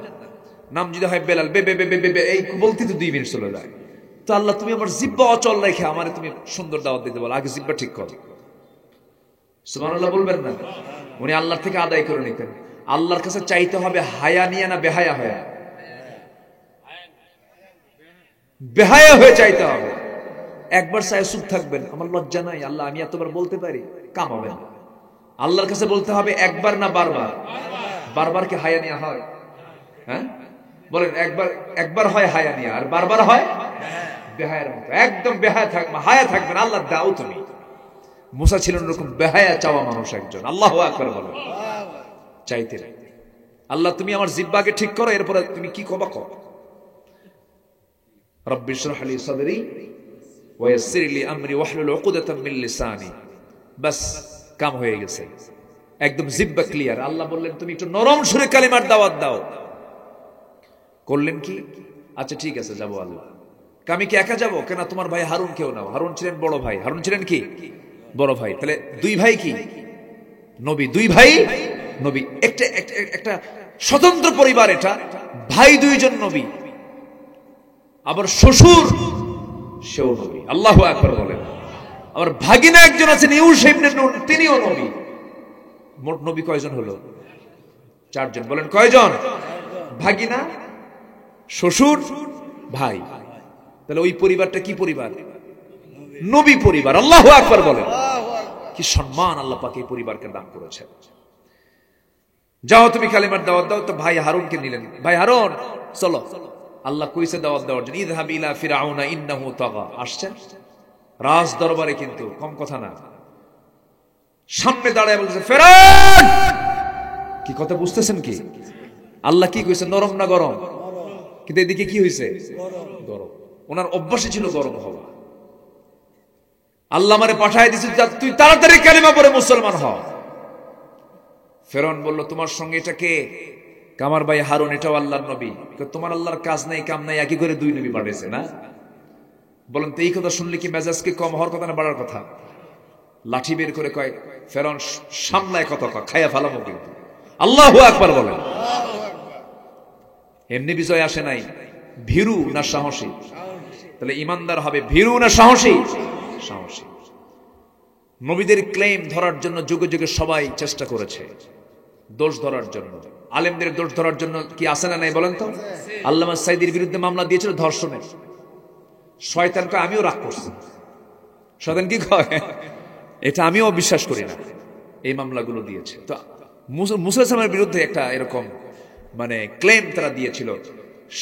নাম যদি হয় বেলাল, বে বে বে বে বে, এই বলতে তো 2 মিনিট চলে যায়। তো আল্লাহ, তুমি আমার জিব্বা অচল রেখে আমারে তুমি সুন্দর দাওয়াত দিতে বলো, আগে জিব্বা ঠিক করো। সুবহানাল্লাহ বলবেন না? উনি আল্লাহর থেকে আদায় করে নিতেন। আল্লাহর কাছে চাইতে হবে হায়া নিয়ে না বেহায়া হয়ে? বেহায়া হয়ে চাইতে হবে। একবার চাই চুপ থাকবেন, আমার লজ্জা নাই আল্লাহ, আমি এতবার বলতে পারি, কাম হবে না। আল্লাহর কাছে বলতে হবে একবার না বারবার? বারবার কি হায়া নিয়া হয়? হ্যাঁ বলেন, একবার হয় হায়া নিয়া, আর বারবার হয় বেহায়ার মতো। একদম বেহায়া থাকবে, হায়া থাকবেন। আল্লাহ দাও তুমি। মুসা ছিলেন এরকম বেহায়া চাওয়া মানুষ একজন। আল্লাহু আকবার বলেন। চাইতেন, আল্লাহ তুমি আমার জিহ্বাকে ঠিক করো, এরপরে তুমি কি কবা কও। রব্বি ইশরাহ লি সাদরি ওয়া ইয়াসসির লি আমরি ওয়াহলুল উকদাতাম মিন লিসানি। বাস, কাম হয়ে গেছে, একদম জিহ্বা ক্লিয়ার। আল্লাহ বললেন তুমি একটু নরম সুরে কালিমার দাওয়াত দাও। করলেন কি? আচ্ছা ঠিক আছে, যাবো আল্লাহ। আমি কি একা যাবো? কেন, তোমার ভাই হারুন কেউ নাও। হারুন ছিলেন বড় ভাই, হারুন ছিলেন কি বড় ভাই। তাহলে দুই ভাই কি নবী, দুই ভাই নবী, একটা একটা স্বতন্ত্র পরিবার। এটা ভাই দুইজন নবী, আবার শ্বশুর সেও নবী। আল্লাহু আকবার বলেন। আবার ভাগিনা একজন আছেন ইউসা ইবনে নুন, তিনিও নবী। মোট নবী কয়জন হলো? চারজন। বলেন কয়জন? ভাগিনা, শ্বশুর, ভাই। তাহলে ওই পরিবারটা কি পরিবার? নবী পরিবার। আল্লাহু আকবার বলেন। কি সম্মান আল্লাহ পাক এই পরিবারকে দান করেছেন। যাও তুমি কালিমার দাওয়াত দাও। তো ভাই হারুনকে নিলেন। ভাই হারুন চলো, আল্লাহ কইছে দাওয়াত দেওয়ার জন্য, ইযহাব ইলা ফিরআউনা ইন্নাহু তাগা। আসছেন রাজ দরবারে, কিন্তু কম কথা না। সামনে দাঁড়ায় বলতেছে ফেরাউন। কি কথা বুঝতেছেন কি? আল্লাহ কি কইছে? নরম না গরম? কিন্তু এদিকে কি হইছে? গরম। ওনার অভ্যাসই ছিল গরম হওয়া। আল্লাহ আমারে পাঠায় দিছে, তুই তাড়াতাড়ি কালিমা পড়ে মুসলমান হ। ফেরাউন বলল, তোমার সঙ্গে এটা কে? আমার ভাই হারুন, এটাও আল্লাহর নবী। তোমার আল্লাহর কাজ নাই কাম নাই, একই করে দুই নবী পাঠাইছে না? বলেন তো এই কথা শুনলে কি মেজাজ কি কম হওয়ার কথা না বাড়ার কথা? লাঠি বের করে কয় ফেরাউন সামলায় কত খাইয়া ফালামো কিন্তু। আল্লাহু আকবার বলেন। এমনি বিজয় আসে নাই, ভীরু না সাহসী? তাহলে ইমানদার হবে ভীরু না সাহসী? সাহসী। নবীদের ক্লেম ধরার জন্য যুগে যুগে সবাই চেষ্টা করেছে, দোষ ধরার জন্য। আলেমদের দোষ ধরার জন্য কি আছে না নাই বলেন তো? আল্লামা সাইদির বিরুদ্ধে মামলা দিয়েছিল ধর্ষণের। শয়তান কয় আমিও রাগ করছি। শয়তান কি কয়? এটা আমিও বিশ্বাস করি না। এই মামলাগুলো দিয়েছে। তো মুসা ইসলামের বিরুদ্ধে একটা এরকম মানে ক্লেম তারা দিয়েছিল,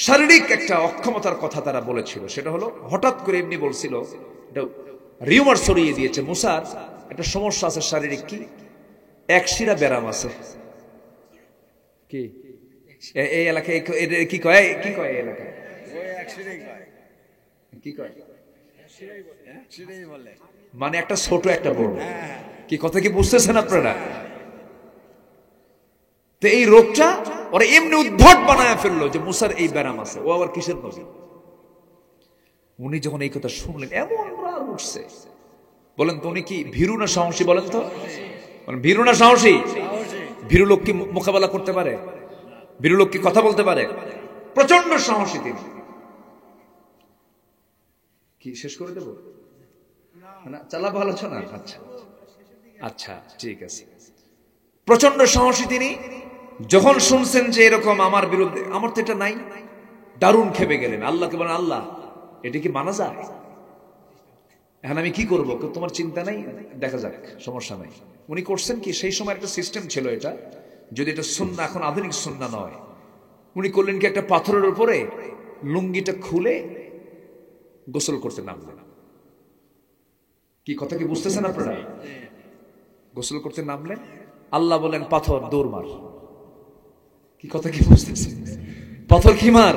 শারীরিক একটা অক্ষমতার কথা তারা বলেছিল। সেটা হলো হঠাৎ করে এমনি বলছিল, এটা রিউমার ছড়িয়ে দিয়েছে, মুসার একটা সমস্যা আছে শারীরিক। কি? একশিরা ব্যারাম আছে। কি এই এলাকায় কি কয়? কি কয় এই এলাকায়? কি কয়? মানে একটা ছোট একটা বড়। কি কথা কি বুঝতেছেন আপনারা? তো এই রোগটা ওরা এমনি উদ্ভট বানায় ফেললো যে মুসার এই ব্যারাম আছে। ও আবার কিসের নবী? উনি যখন এই কথা শুনলেন এমন রাগ উঠছে। বলেন তো উনি কি ভীরু না সাহসী? বলেন তো ভীরু না সাহসী? ভীরু লোক কি মোকাবেলা করতে পারে? ভীরু লোক কি কথা বলতে পারে? প্রচন্ড সাহসী তিনি। কি শেষ করে দেব না? চালাবো আলোচনা? আচ্ছা আচ্ছা ঠিক আছে। প্রচন্ড সাহসী তিনি। যখন শুনছেন যে এরকম আমার বিরুদ্ধে, আমার তো এটা নাই, দারুণ খেপে গেলেন। আল্লাহকে বলেন, আল্লাহ এটা কি মানা যায়? এখন আমি কি করবো? তোমার চিন্তা নাই, দেখা যাক, সমস্যা নাই। উনি করছেন কি, সেই সময় একটা সিস্টেম ছিল এটা, যদি এটা সুন্নাহ, এখন আধুনিক সুন্নাহ নয়। উনি করলেন কি, একটা পাথরের উপরে লুঙ্গিটা খুলে গোসল করতে নামলেন। কি কথা কি বুঝতেছেন আপনারা? গোসল করতে নামলেন। আল্লাহ বলেন পাথর দৌড় মার। কি কথা কি বুঝতেছেন? পাথর কি মার?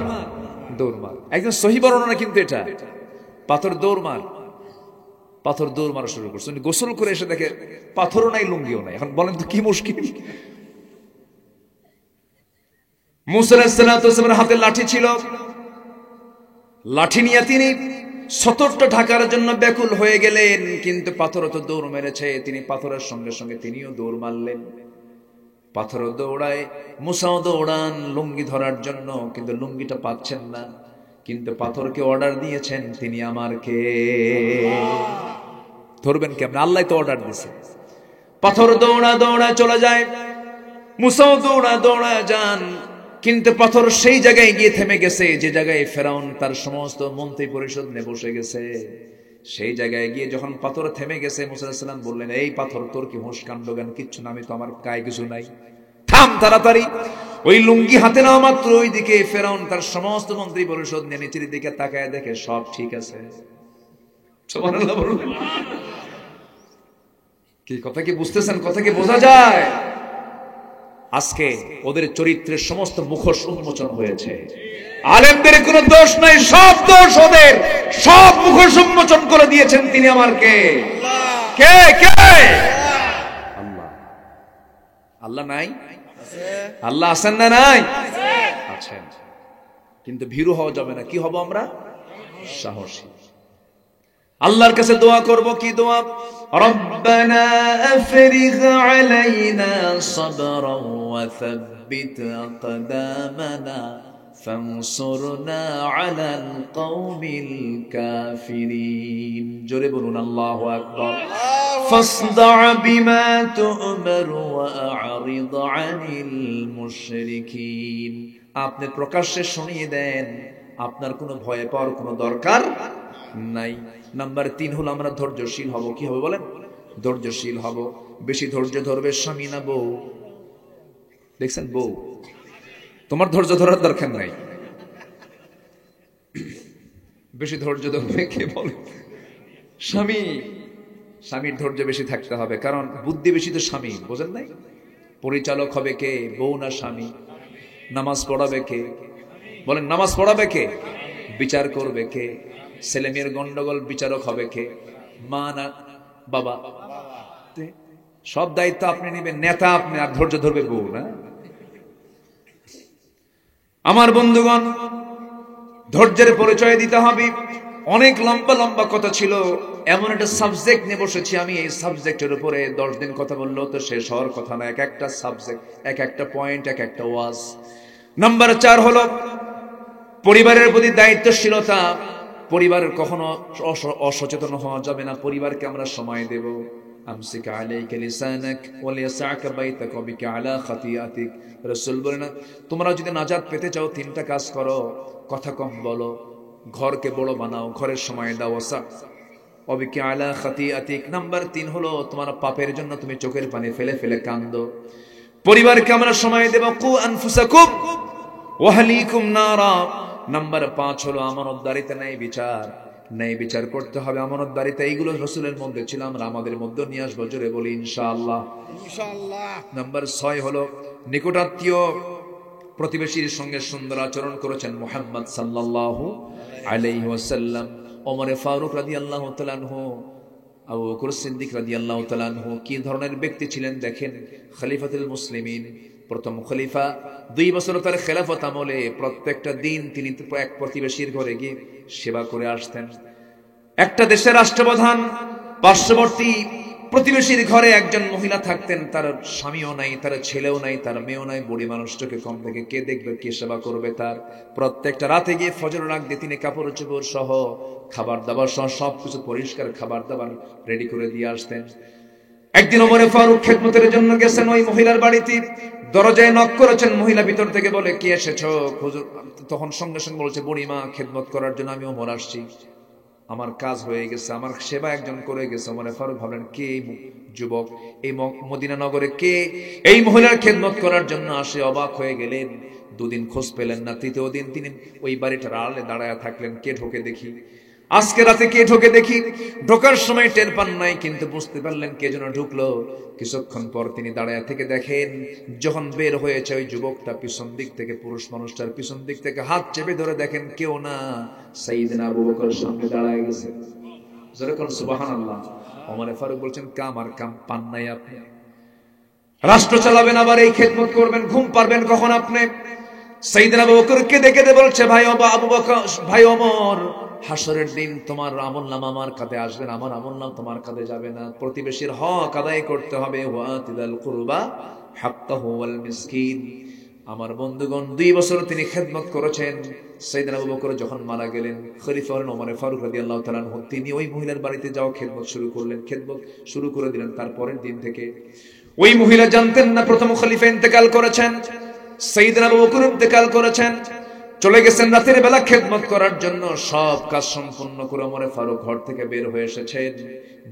দৌড় মার। একদম সহি বর্ণনা কিন্তু এটা। পাথর দৌড় মার। পাথর দৌড় মারা শুরু করছে। গোসল করে এসে দেখে পাথরও নাই, লুঙ্গিও নাই। এখন বলেন তো কি মুশকিল? মুসা আলাইহিস সালামের হাতে লাঠি ছিল। লাঠি নিয়ে তিনি সতর্কটা ঢাকার জন্য ব্যাকুল হয়ে গেলেন, কিন্তু পাথর তো দৌড় মেরেছে। তিনি পাথরের সঙ্গে সঙ্গে তিনিও দৌড় মারলেন। পাথরও দৌড়ায়, মুসাও দৌড়ান লুঙ্গি ধরার জন্য, কিন্তু লুঙ্গিটা পাচ্ছেন না। কিন্তু পাথরকে অর্ডার দিয়েছেন, তিনি আমার কে ধরবেন কেমন? আল্লাহ তো অর্ডার দিয়েছে। পাথর দৌড়া দৌড়া চলে যায়, মুসাও দৌড়া দৌড়া যান, কিন্তু পাথর সেই জায়গায় গিয়ে থেমে গেছে যে জায়গায় ফেরাউন তার সমস্ত মন্ত্রী পরিষদ নিয়ে বসে গেছে। সেই জায়গায় গিয়ে যখন পাথর থেমে গেছে, মুসা আলাইহিস সালাম বললেন, এই পাথর তোর কি হুঁশ কাণ্ড জ্ঞান কিচ্ছু না? আমি তো আমার গায়ে কিছু নাই, থাম তাড়াতাড়ি। ওই লুঙ্গি হাতে নেওয়া মাত্র ওইদিকে ফেরাউন তার সমস্ত মন্ত্রী পরিষদ নিয়ে নিচের দিকে তাকায় দেখে সব ঠিক আছে। সুবহানাল্লাহ বলুন। কি কথা কি বুঝতেছেন? কথা কি বোঝা যায়? আজকে ওদের চরিত্রের সমস্ত মুখোশ উন্মোচন হয়েছে। আলেমদের কোনো দোষ নাই, সব দোষ ওদের। সব মুখোশ উন্মোচন করে দিয়েছেন তিনি আমার কে? কে কে? আল্লাহ। আল্লাহ নাই? আল্লাহ আছেন না নাই? আছেন। কিন্তু ভীরু হওয়া যাবে না। কি হব আমরা? সাহসী। আল্লাহর কাছে দোয়া করব কি দোয়া? রব্বানা আফরিগ আলাইনা সাবরান ওয়া সাব্বিত আকদামানা ফানসুরনা আলাল কওমিল কাফিরিন। জোরে বলুন আল্লাহু আকবার। ফাসদা বিমা তু'মার ওয়া আ'রিদ আনিল মুশরিকিন। আপনি প্রকাশ্যে শুনিয়ে দেন, আপনার কোনো ভয় পাওয়ার কোনো দরকার নাই। নাম্বার 3 হলো আমরা ধৈর্যশীল হব। কি হবে বলেন? ধৈর্যশীল হব। বেশি ধৈর্য ধরবে স্বামী না বউ? দেখছেন বউ, তোমার ধৈর্য ধরার দরকার নাই। বেশি ধৈর্য ধরবে কে বলে? স্বামী। স্বামীর ধৈর্য বেশি থাকতে হবে, কারণ বুদ্ধি বেশি তো স্বামী, বোঝেন নাই? পরিচালক হবে কে, বউ না স্বামী? নামাজ পড়াবে কে বলেন? নামাজ পড়াবে কে? বিচার করবে কে? ছেলে মেয়ের গন্ডগোল বিচারক হবে কে, মা না বাবা? সব দায়িত্ব আপনি নেবেন, নেতা আপনি, আর ধৈর্য ধরবে বউ না? আমার বন্ধুগণ, ধৈর্যের পরিচয় দিতে হবে। অনেক লম্বা লম্বা কথা ছিল, এমন একটা সাবজেক্ট নিয়ে বসেছি আমি, এই সাবজেক্টের উপরে 10 দিন কথা বললেও তো শেষ হওয়ার কথা না। এক একটা সাবজেক্ট, এক একটা পয়েন্ট, এক একটা ওয়াজ। নাম্বার 4 হলো পরিবারের প্রতি দায়িত্বশীলতা। পরিবারের কখনো অসচেতন হওয়া যাবে না। পরিবারকে আমরা সময় দেব। আমসিক আলাইকা লিসানাক ওয়া লিয়াসআকা বাইতাক ওয়া বিকা আলা খাতিয়াতিক। রাসূল বলেন, তোমরা যদি নাজাত পেতে চাও 3টা কাজ করো। কথা কম বলো, ঘরকে বড় বানাও, ঘরের সময় দাও, ওয়া বিকা আলা খাতিয়াতিক। নাম্বার 3 হলো তোমার পাপের জন্য তুমি চোখের পানি ফেলে ফেলে কাঁদো। পরিবারকে আমরা সময় দেব। কু আনফুসাকুম ওয়া আহলিকুম নারা। নাম্বার 5 হলো আমানতদারিতা, ন্যায় বিচার। ন্যায় বিচার করতে হবে, আমানতদারিতা। এইগুলো রাসূলের মধ্যে ছিল, আমরা আমাদের মধ্যে নিয়ে আসবো। জোরে বলি ইনশাআল্লাহ। ইনশাআল্লাহ। নাম্বার 6 হলো নিকটাত্মীয় প্রতিবেশীর সঙ্গে সুন্দর আচরণ করেছেন মুহাম্মদ সাল্লাল্লাহু আলাইহি ওয়াসাল্লাম। ওমর ফারুক রাদিয়াল্লাহু তাআলা আনহু, আবু বকর সিদ্দিক রাদিয়াল্লাহু তাআলা আনহু কি ধরনের ব্যক্তি ছিলেন দেখেন। খলিফাতুল মুসলিমিন, প্রথম খলিফা। 2 বছর তার খেলাফত আমলে প্রত্যেকটা দিন তিনি এক প্রতিবেশীর ঘরে গিয়ে সেবা করে আসতেন। একটা দেশের রাষ্ট্রপ্রধান, পার্শ্ববর্তী প্রতিবেশীর ঘরে একজন মহিলা থাকতেন, তার স্বামীও নাই, তার ছেলেও নাই, তার মেয়েও নাই, বুড়ি মানুষটাকে কম থেকে কে দেখবে, কে সেবা করবে তার? প্রত্যেকটা রাতে গিয়ে ফজর আগ দিয়ে তিনি কাপড় চোপড় সহ, খাবার দাবার সহ সবকিছু পরিষ্কার খাবার দাবার রেডি করে দিয়ে আসতেন। একদিন ওমর ফারুক খেদমতের জন্য গেছেন ওই মহিলার বাড়িতে। দরজায় নক করেছেন, মহিলা ভিতর থেকে বলে, কি এসেছো হুজুর? তখন সঙ্গে সঙ্গে বলছে, বুড়িমা, খেদমত করার জন্য আমি ওমর আসছি, আমার কাজ হয়ে গেছে, আমার সেবা একজন করে গেছে। ওমর ফারুক ভাবলেন, কে এই যুবক, এই মদিনা নগরে কে এই মহিলার খেদমত করার জন্য আসে? অবাক হয়ে গেলেন। 2 দিন খোঁজ পেলেন না। 3য় দিন তিনি ওই বাড়িটার আড়ালে দাঁড়ায় থাকলেন, কে ঢোকে দেখি, আজকে রাতে কে ঢোকে দেখি। ঢোকার সময় টের পান নাই, কিন্তু বুঝতে পারলেন কে যেন ঢুকলো। কিছুক্ষণ পর তিনি দাঁড়ায় থেকে দেখেন, যখন বের হয়েছে ওই যুবকটা পিছন দিক থেকে, পুরুষ মানুষটার পিছন দিক থেকে হাত চেপে ধরে দেখেন কেউ না, সাইয়েদনা আবু বকর সামনে দাঁড়ায় গেছে। জোরে কোন সুবহানাল্লাহ। ওমর ফারুক বলছেন, কাম আর কাম পান নাই আপনি? রাষ্ট্র চালাবেন, আবার এই খেদমত করবেন, ঘুম পারবেন কখন আপনি? সাইয়েদনা আবু বকরকে দেখে বলছে, ভাই আবু বকর, ভাই ওমর, হাসরের দিন তোমার আমলনামা আমার কাঁধে আসবে না, আমার আমলনামা তোমার কাঁধে যাবে না। প্রতিবেশীর হক আদায় করতে হবে। ওয়াতিদাল কুরবা হাক্কাহু ওয়াল মিসকিন। আমার বন্ধুগণ, 2 বছর তিনি খেদমত করেছেন। সাইয়েদনা আবু বকর যখন মারা গেলেন, খলিফা হলেন ওমর ফারুক রাদিয়াল্লাহু তাআলা আনহু। তিনি ওই মহিলার বাড়িতে যাও খেদমত শুরু করলেন, খেদমত শুরু করে দিলেন। তারপরের দিন থেকে ওই মহিলা জানতেন না প্রথম খলিফা ইন্তেকাল করেছেন, সাইয়েদনা আবু বকর ইন্তেকাল করেছেন। চলে গেছেন রাতের বেলা খেদমত করার জন্য। সব কাজ সম্পূর্ণ করে ওমর ফারুক ঘর থেকে বের হয়ে এসেছেন।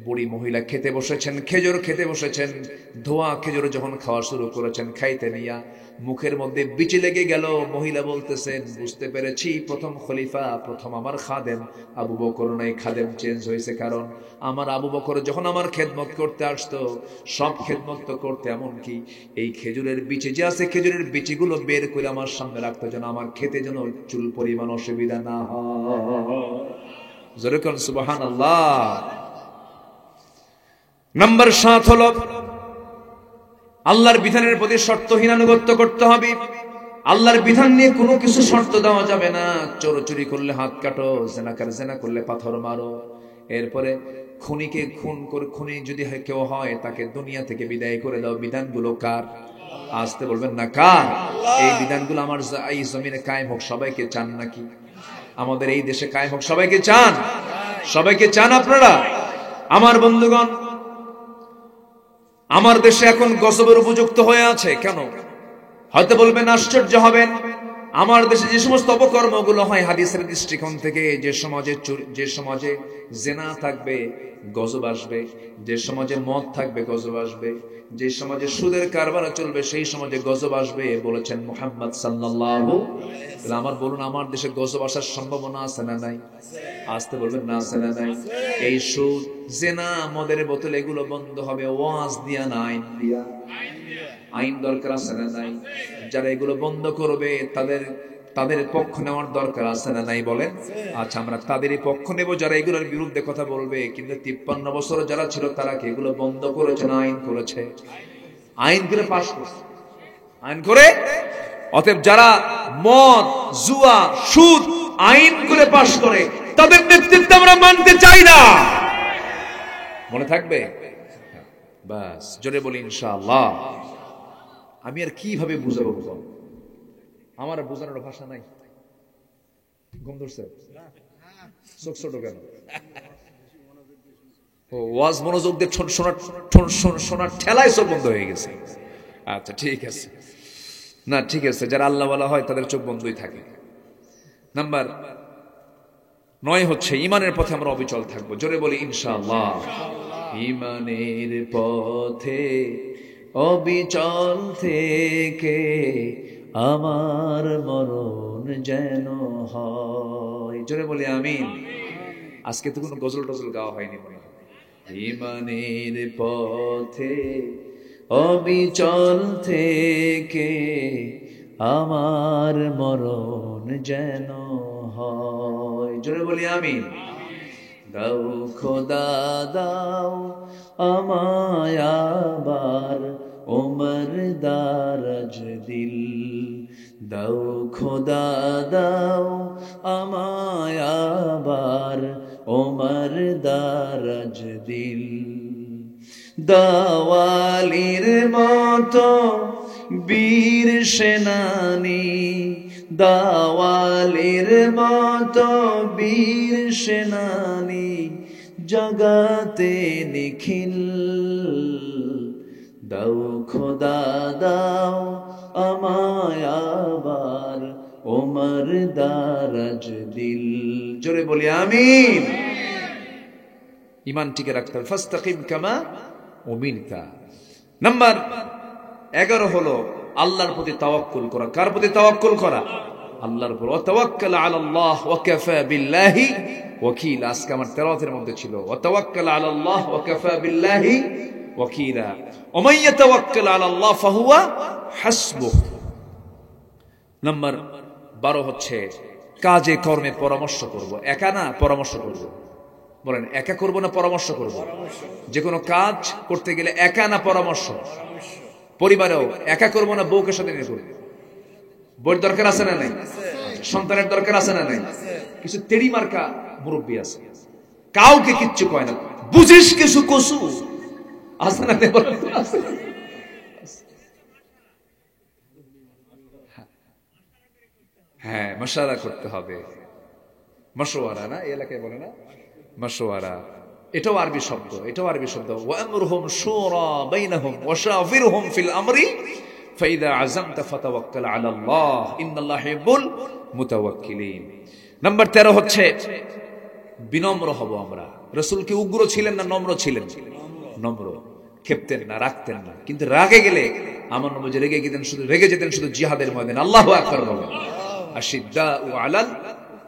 বুড়ি মহিলা খেতে বসেছেন, খেজুর খেতে বসেছেন। ধোয়া খেজুর যখন খাওয়া শুরু করেছেন, খাইতে নিয়া মুখের মধ্যে বিচি লেগে গেল। মহিলা বলতেছেন, বুঝতে পেরেছি প্রথম খলিফা, প্রথম আমার খাদেম আবু বকর নাই, খাদেম চেঞ্জ হয়েছে। কারণ আমার আবু বকর যখন আমার খেদমত করতে আসতো, সব খেদমত তো করতে, এমন কি এই খেজুরের বিচি যে আছে, খেজুরের বিচিগুলো বের করে আমার সামনে রাখতো, যেন আমার খেতে যেন চুল পরিমাণ অসুবিধা না হয়। জোরে কোন সুবহানাল্লাহ। নাম্বার 7 হলো আল্লাহর বিধানের প্রতি শর্তহীন আনুগত্য করতে হবে। আল্লাহর বিধান নিয়ে কোনো কিছু শর্ত দেওয়া যাবে না। চোরাচুরি করলে হাত কাটো, জেনা করলে পাথর মারো। এরপরে খুনিকে খুন করে, খুনি যদি কেউ হয় তাকে দুনিয়া থেকে বিদায় করে দাও। বিধানগুলো কার? আসতে বলবেন না কার? এই বিধানগুলো আমার এই জমিনে কায়েম হোক সবাইকে চান নাকি? আমাদের এই দেশে কায়েম হোক সবাইকে চান? সবাইকে চান আপনারা? আমার বন্ধুগণ, আমার দেশে এখন গজবের উপযুক্ত হয়ে আছে কেন? হয়তো বলবেন, আশ্চর্য হবেন, আমার দেশে যে সমস্ত অপকর্মগুলো হয় হাদিসের দৃষ্টিকোণ থেকে, যে সমাজে জেনা থাকবে গজব আসবে, যে সমাজে মদ থাকবে গজব আসবে, যে সমাজে সুদের কারবার চলবে সেই সমাজে গজব আসবে বলেছেন মুহাম্মদ সাল্লাল্লাহু। আমার বলুন, আমার দেশে গজব আসার সম্ভাবনা আছে না নাই? আসতে বলবেন না আছে না নাই? এই সুদ, জেনা, মদের বোতল এগুলো বন্ধ হবে ওয়াজ দিয়া না আইন দিয়া? আইন দরকার আছে না নাই? যারা এগুলো বন্ধ করবে তাদের পক্ষ নেওয়ার দরকার আছে না নাই বলেন? আচ্ছা, আমরা তাদেরই পক্ষ নেব যারা এগুলোর বিরুদ্ধে কথা বলবে। কিন্তু 53 বছর যারা ছিল তারা কি এগুলো বন্ধ করেছে না আইন করেছে? আইন করে পাস করছে, আইন করে। অতএব যারা মদ, জুয়া, সুদ আইন করে পাস করে তাদের নেতৃত্ব আমরা মানতে চাই না। মনে থাকবে? বাস, জোরে বলি ইনশাআল্লাহ। আমি আর কিভাবে বুঝাবো? আমার বোঝানোর ভাষা নাই। ঘুম ধরছে? চোখ ছোট কেন? ওয়াজ মনোযোগ দিয়ে শোনার ঠেলায় চোখ বন্ধ হয়ে গেছে। আচ্ছা ঠিক আছে, না ঠিক আছে, যারা আল্লাহ ওয়ালা হয় তাদের চোখ বন্ধই থাকে। নাম্বার 9 হচ্ছে ঈমানের পথে আমরা অবিচল থাকবো। জোরে বলি ইনশাআল্লাহ। ঈমানের পথে অবিচল থেকে আমার মরণ যেন হয়। জোরে বলি আমিন। আজকে তো কোনো গজল টজল গাওয়া হয়নি মনে হয়। ঈমানের পথে অবিচল থেকে আমার মরণ যেন হয়। জোরে বলি আমিন। দাও খোদা দাও আমায় আবার ওমর দারাজ দিল। দাও খোদা দাও আমায় আবার ওমর দারাজ দিল। দাওয়ালির মতো বীর সেনানী, দাওয়ালির মতো বীর সেনানী জগাতে নিখিল। দাও খোদা দাও আমায় আবার ওমর দারাজ দিল। জোরে বলি আমিন। ঈমান টিকে রাখতে হবে। ফাস্তাকিম কামা উমিরতা। নাম্বার 11 হলো আল্লাহর প্রতি তাওয়াক্কুল করা। কার প্রতি তাওয়াক্কুল করা? আল্লাহর উপর। ওয়া তাওয়াক্কাল আলাল্লাহ ওয়া কাফা বিল্লাহি ওয়াকিলা। আজকে আমার তেলাওয়াতের মধ্যে ছিল ওয়া তাওয়াক্কাল আলাল্লাহ ওয়া কাফা বিল্লাহি ওয়াকিলা। ওয়া মান ইয়াতাওয়াক্কাল আলাল্লাহ ফাহুয়া হাসবুহ। নাম্বার 12 হচ্ছে কাজে কর্মে পরামর্শ করব। একা না, পরামর্শ করব। বলেন, একা করব না পরামর্শ করব? যে কোনো কাজ করতে গেলে একা না পরামর্শ? পরিবারেও একা করব না বউকে সাথে নিয়ে করব? বউয়ের দরকার আছে না নাই? সন্তানের দরকার আছে না নাই? কিছু তেড়ি মার্কা মুরব্বী আছে, কাউকে কিচ্ছু কয় না, বুঝিস কিছু কসু আছে না? হ্যাঁ, মাশাআরা করতে হবে। মাশওয়ারা না, এই এলাকায় বলে না মাশওয়ারা। এটাও আরবি শব্দ, এটাও আরবি শব্দ। ওয়া আমরুহুম শুরা বাইনাহুম ওয়া শাওয়িরহুম ফিল আমরি ফাইদা আযামতা ফাতাওয়াক্কাল আলাল্লাহ ইন্নাল্লাহা ইউহিব্বুল মুতাওয়াক্কিলিন। নাম্বার 13 হচ্ছে বিনম্র হব আমরা। রাসূল কি উগ্র ছিলেন না নম্র ছিলেন? নম্র। ক্ষেপতেন না, রাখতেন না। কিন্তু রাগে গেলে আমার নবী রেগে যেতেন শুধু জিহাদের ময়দানে। আল্লাহু আকবার বলেন। আশিদ্দাউ আলাল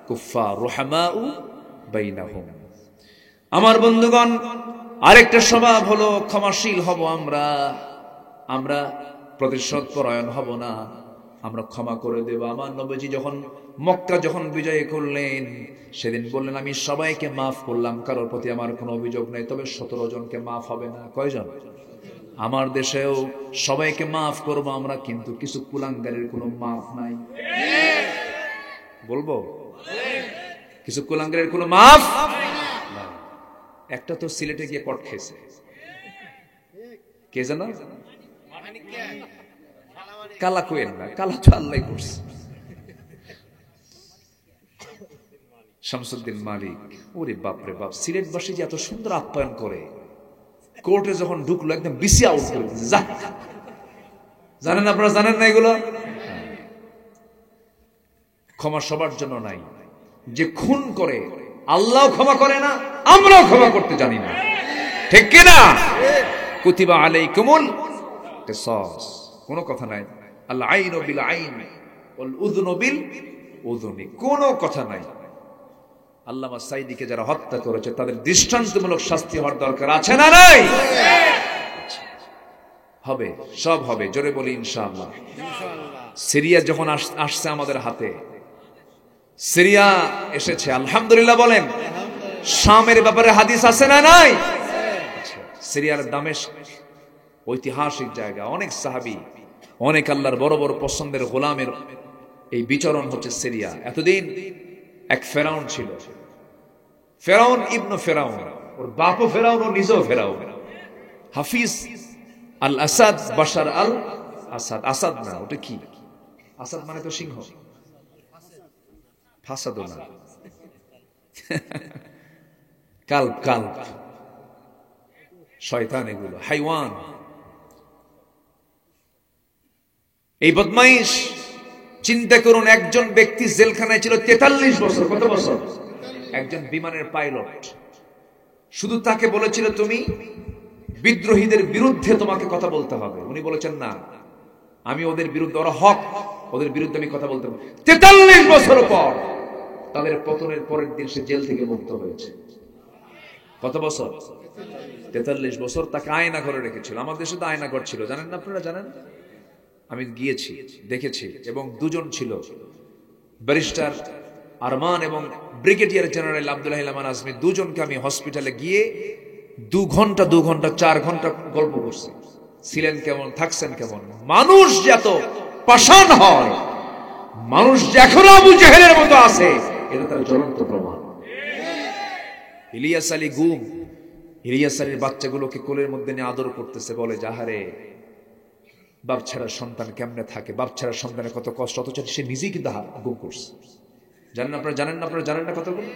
কুফফার রুহামাউ বাইনাহুম। আমার বন্ধুগণ, আরেকটা স্বভাব হলো ক্ষমাশীল হব আমরা। আমরা প্রতিশোধ পরায়ণ হব না, আমরা ক্ষমা করে দেব। আমার নবীজি মক্কা যখন বিজয় করলেন সেদিন বললেন, আমি সবাইকে মাফ করলাম, কারোর প্রতি আমার কোনো অভিযোগ নেই, তবে 17 জনকে মাফ হবে না। কয়জন? আমার দেশেও সবাইকে মাফ করব আমরা, কিন্তু কিছু কুলাঙ্গারের কোনো মাফ নাই। বলবো কিছু কুলাঙ্গারের কোনো মাফ নাই। একটা তো সিলেটে গিয়ে কট খেয়েছে, কে জানো? কালা কোয়েন না, কালা তো আল্লাহ করছে, শামসুদ্দিন মালিক। ওরে বাপরে বাপ, সিলেটবাসী যে এত সুন্দর আপ্যায়ন করে, কোর্টে যখন ঢুকলো একদম বিসি আউট করে দিয়েছে। যা, জানেন আপনারা, জানেন না এগুলো? ক্ষমা সবার জন্য নাই। যে খুন করে আল্লাহ ক্ষমা করে না, আমরাও ক্ষমা করতে জানি না, ঠিক কিনা? কুতিবা আলাইকুমুল কিসাস, কোনো কথা নাই। আল আইনু বিল আইন ওয়াল উযনু বিল উযনি, কোনো কথা নাই। আল্লামা সাইদিকে যারা হত্যা করেছে তাদের দৃষ্টান্তমূলক শাস্তি হওয়ার দরকার আছে না নাই? হবে, সব হবে, জোরে বলি ইনশাআল্লাহ। সিরিয়া যখন আসছে আমাদের হাতে, সিরিয়া এসেছে, আলহামদুলিল্লাহ বলেন। শামের ব্যাপারে হাদিস আছে না নাই? সিরিয়ার দামেস্ক ঐতিহাসিক জায়গা, অনেক সাহাবী, অনেক আল্লাহর বড় বড় পছন্দের গোলামের এই বিচরণ হচ্ছে সিরিয়া। এতদিন এক ফেরাউন ছিল, ফেরাউন ইবনে ফেরাউন, ওর বাপও ফেরাউন, ও নিজেও ফেরাউন। হাফিজ আল আসাদ, বাশার আল আসাদ, আসাদ না, ওটা কি? আসাদ মানে তো সিংহ, ফাসাদও না, কাল্প, কাল্প, শয়তান, এগুলো হাইওয়ান। এই বদমাইশ, চিন্তা করুন, একজন ব্যক্তি জেলখানায় ছিল 43 বছর। কত বছর? একজন বিমানের পাইলট। শুধু তাকে বলেছিল তুমি বিদ্রোহীদের বিরুদ্ধে তোমাকে কথা বলতে হবে। উনি বলেছেন না, আমি ওদের বিরুদ্ধে, ওরা হক, ওদের বিরুদ্ধে আমি কথা বলতে পারি। 43 বছর পর তাদের পতনের পরের দিন সে জেল থেকে মুক্ত হয়েছে। কত বছর? 43 বছর। তাকে আয়না ঘরে রেখেছিল। আমার দেশে তো আয়না ঘর ছিল, জানেন না আপনারা? জানেন? আমি গিয়েছি, দেখেছি। এবং দুজন ছিল, ব্যারিস্টার আরমান এবং ব্রিগেডিয়ার জেনারেল আব্দুল্লাহ ইলামান আজমি। দুজনকে আমি হসপিটালে গিয়ে 2 ঘন্টা 4 ঘন্টা গল্প করছি। ছিলেন কেমন, থাকছেন কেমন। মানুষ যত পাষাণ হয়, মানুষ যে এখনো আবু জেহেলের মতো আছে, এটা তার জ্বলন্ত প্রমাণ। ইলিয়াস আলী গুম, ইলিয়াস আলীর বাচ্চাগুলোকে কোলের মধ্যে নিয়ে আদর করতেছে, বলে যাহারে বাপ ছাড়া সন্তান কেমনে থাকে, বাপ ছাড়া সন্তানের কত কষ্ট, অথচ সে নিজেই কিন্তু গুম করছে। জানেন আপনারা? জানেন না? আপনারা জানেন না কতগুলো?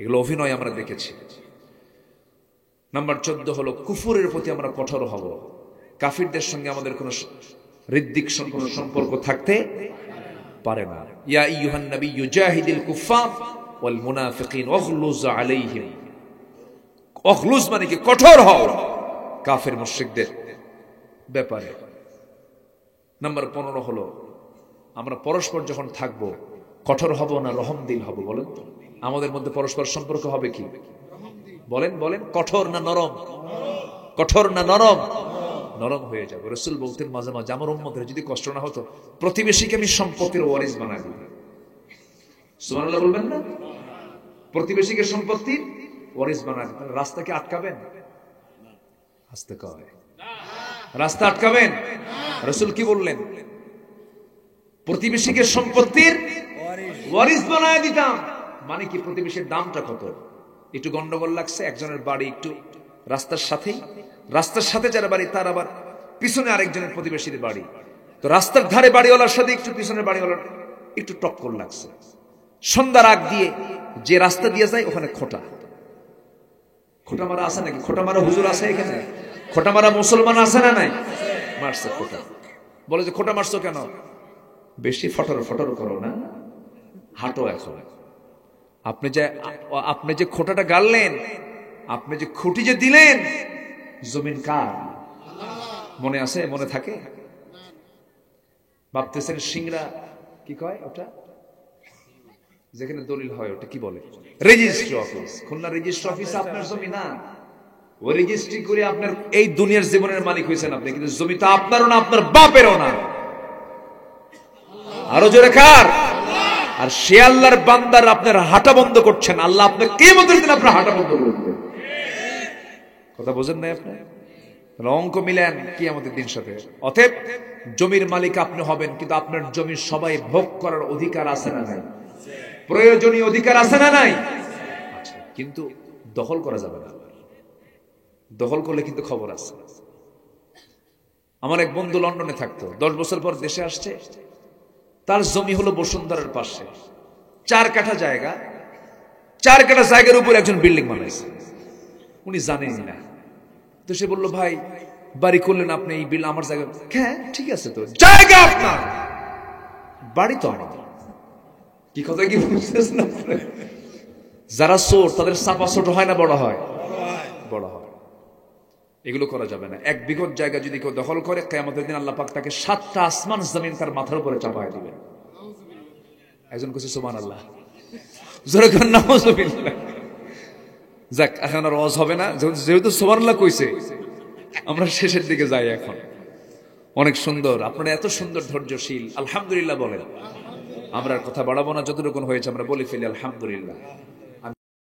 এগুলো অভিনয় আমরা দেখেছি। নাম্বার 14 হলো কুফরের প্রতি আমরা কঠোর হব। কাফিরদের সঙ্গে আমাদের কোনো হৃদ্দিক কোনো সম্পর্ক থাকতে পারে না। ইয়া আইয়ুহান নাবিয়্যু জাহিদিল কুফার ওয়াল মুনাফিকিন ওয়াগলুজ আলাইহিম। ওয়াগলুজ মানে কি? কঠোর হও কাফের মুশরিকদের ব্যাপারে। নাম্বার 15 হলো আমরা পরস্পর যখন থাকবো কঠোর হব না রহমদিল হব? বলেন তো, আমাদের মধ্যে পরস্পর সম্পর্ক হবে কি? বলেন বলেন, কঠোর না নরম? কঠোর না নরম? নরম হয়ে যাবে। রাসূল বলতেন মাঝে মাঝে, আমার উম্মতের যদি কষ্ট না হতো, প্রতিবেশীকে আমি সম্পত্তির ওয়ারিস বানাই দিই। সুবহানাল্লাহ বলবেন না? প্রতিবেশীকে সম্পত্তির ওয়ারিস বানাই দিই। রাস্তাকে আটকাবেন? আসতে কয়, রাস্তা আটকাবেন? রাসূল কি বললেন? প্রতিবেশীকে সম্পত্তির ওয়ারিস বানায় দিতাম। মানে কি? প্রতিবেশীর দামটা কত? একটু গন্ডগোল লাগছে, একজনের বাড়ি একটু রাস্তার সাথেই, রাস্তার সাথে যারা বাড়ি তার আবার পিছনে আরেকজনের প্রতিবেশীর বাড়ি, তো রাস্তার ধারে বাড়িওয়ালার সাথে একটু পিছনের বাড়িওয়ালার একটু টক্কর লাগছে। সন্ধ্যার আগ দিয়ে যে রাস্তা দিয়ে যায় ওখানে খোটা, খোটা মারা আছে নাকি? খোটা মারা হুজুর আছে এখানে? খোটা মারা মুসলমান আছে না নাই? মারছে খোটা। বলে যে খোটা মারছো কেন? বেশি ফটর ফটর করো না, হাঁটো এখন। আপনি যে খোটাটা গাড়লেন, আপনি যে খুঁটি যে দিলেন, জমিন কার? মনে আছে? মনে থাকে? ভাবতেছেন সিংড়া কি কয় ওটা, যেখানে দলিল হয়, ওটা কি বলে? Registry office. Khulna registry office আপনার জমি না। ওই রেজিস্ট্রি করে আপনার এই দুনিয়ার জীবনের মালিক হয়েছেন আপনি, কিন্তু জমিটা আপনারও না, আপনার বাপেরও না। আরো জোরে কার? আর সে আল্লাহর বান্দার আপনার হাঁটা বন্ধ করছেন, আল্লাহ আপনার কিয়ামতের দিন আপনার হাঁটা বন্ধ করবে। কথা বোঝেন না আপনি? অঙ্ক মিলেন কিয়ামতের দিন সাথে। অতএব জমির মালিক আপনি হবেন, কিন্তু আপনার জমির সবাই ভোগ করার অধিকার আছে না নাই? প্রয়োজনীয় অধিকার আছে না নাই? আচ্ছা, কিন্তু দখল করা যাবে না। দখল করলে কিন্তু খবর আছে। আমার এক বন্ধু লন্ডনে থাকতো, 10 বছর পর দেশে আসছে। তার জমি হলো বসুন্ধরার পাশে, 4 কাঠা জায়গা। 4 কাঠা জায়গার উপর একজন বিল্ডিং বানাইছে, উনি জানেনই না। তো সে বলল, ভাই বাড়ি করলেন আপনি, এই বিল আমার জায়গা। হ্যাঁ ঠিক আছে, তো জায়গা আপনার, বাড়ি তো আমার। কি কথা কি বুঝতেছেন? যারা চোর তাদের চাপা ছোট হয় না বড় হয়? বড় হয়। এগুলো করা যাবে না। 1 বিঘত জায়গা যদি কেউ দখল করে, কিয়ামতের দিন আল্লাহ পাক তাকে 7টা আসমান জমিন তার মাথার উপরে চাপায় দিবেন। একজন কইছে সুবহানাল্লাহ, জোরে করে নাউযুবিল্লাহ। যাক, এখন আর ওয়াজ হবে না, যেহেতু সুবহানাল্লাহ কইছে, আমরা শেষের দিকে যাই। এখন অনেক সুন্দর, আপনারা এত সুন্দর ধৈর্যশীল, আলহামদুলিল্লাহ বলেন। আমরা কথা বাড়াবো না, যতটুকু হয়েছে আমরা বলে ফেলি আলহামদুলিল্লাহ।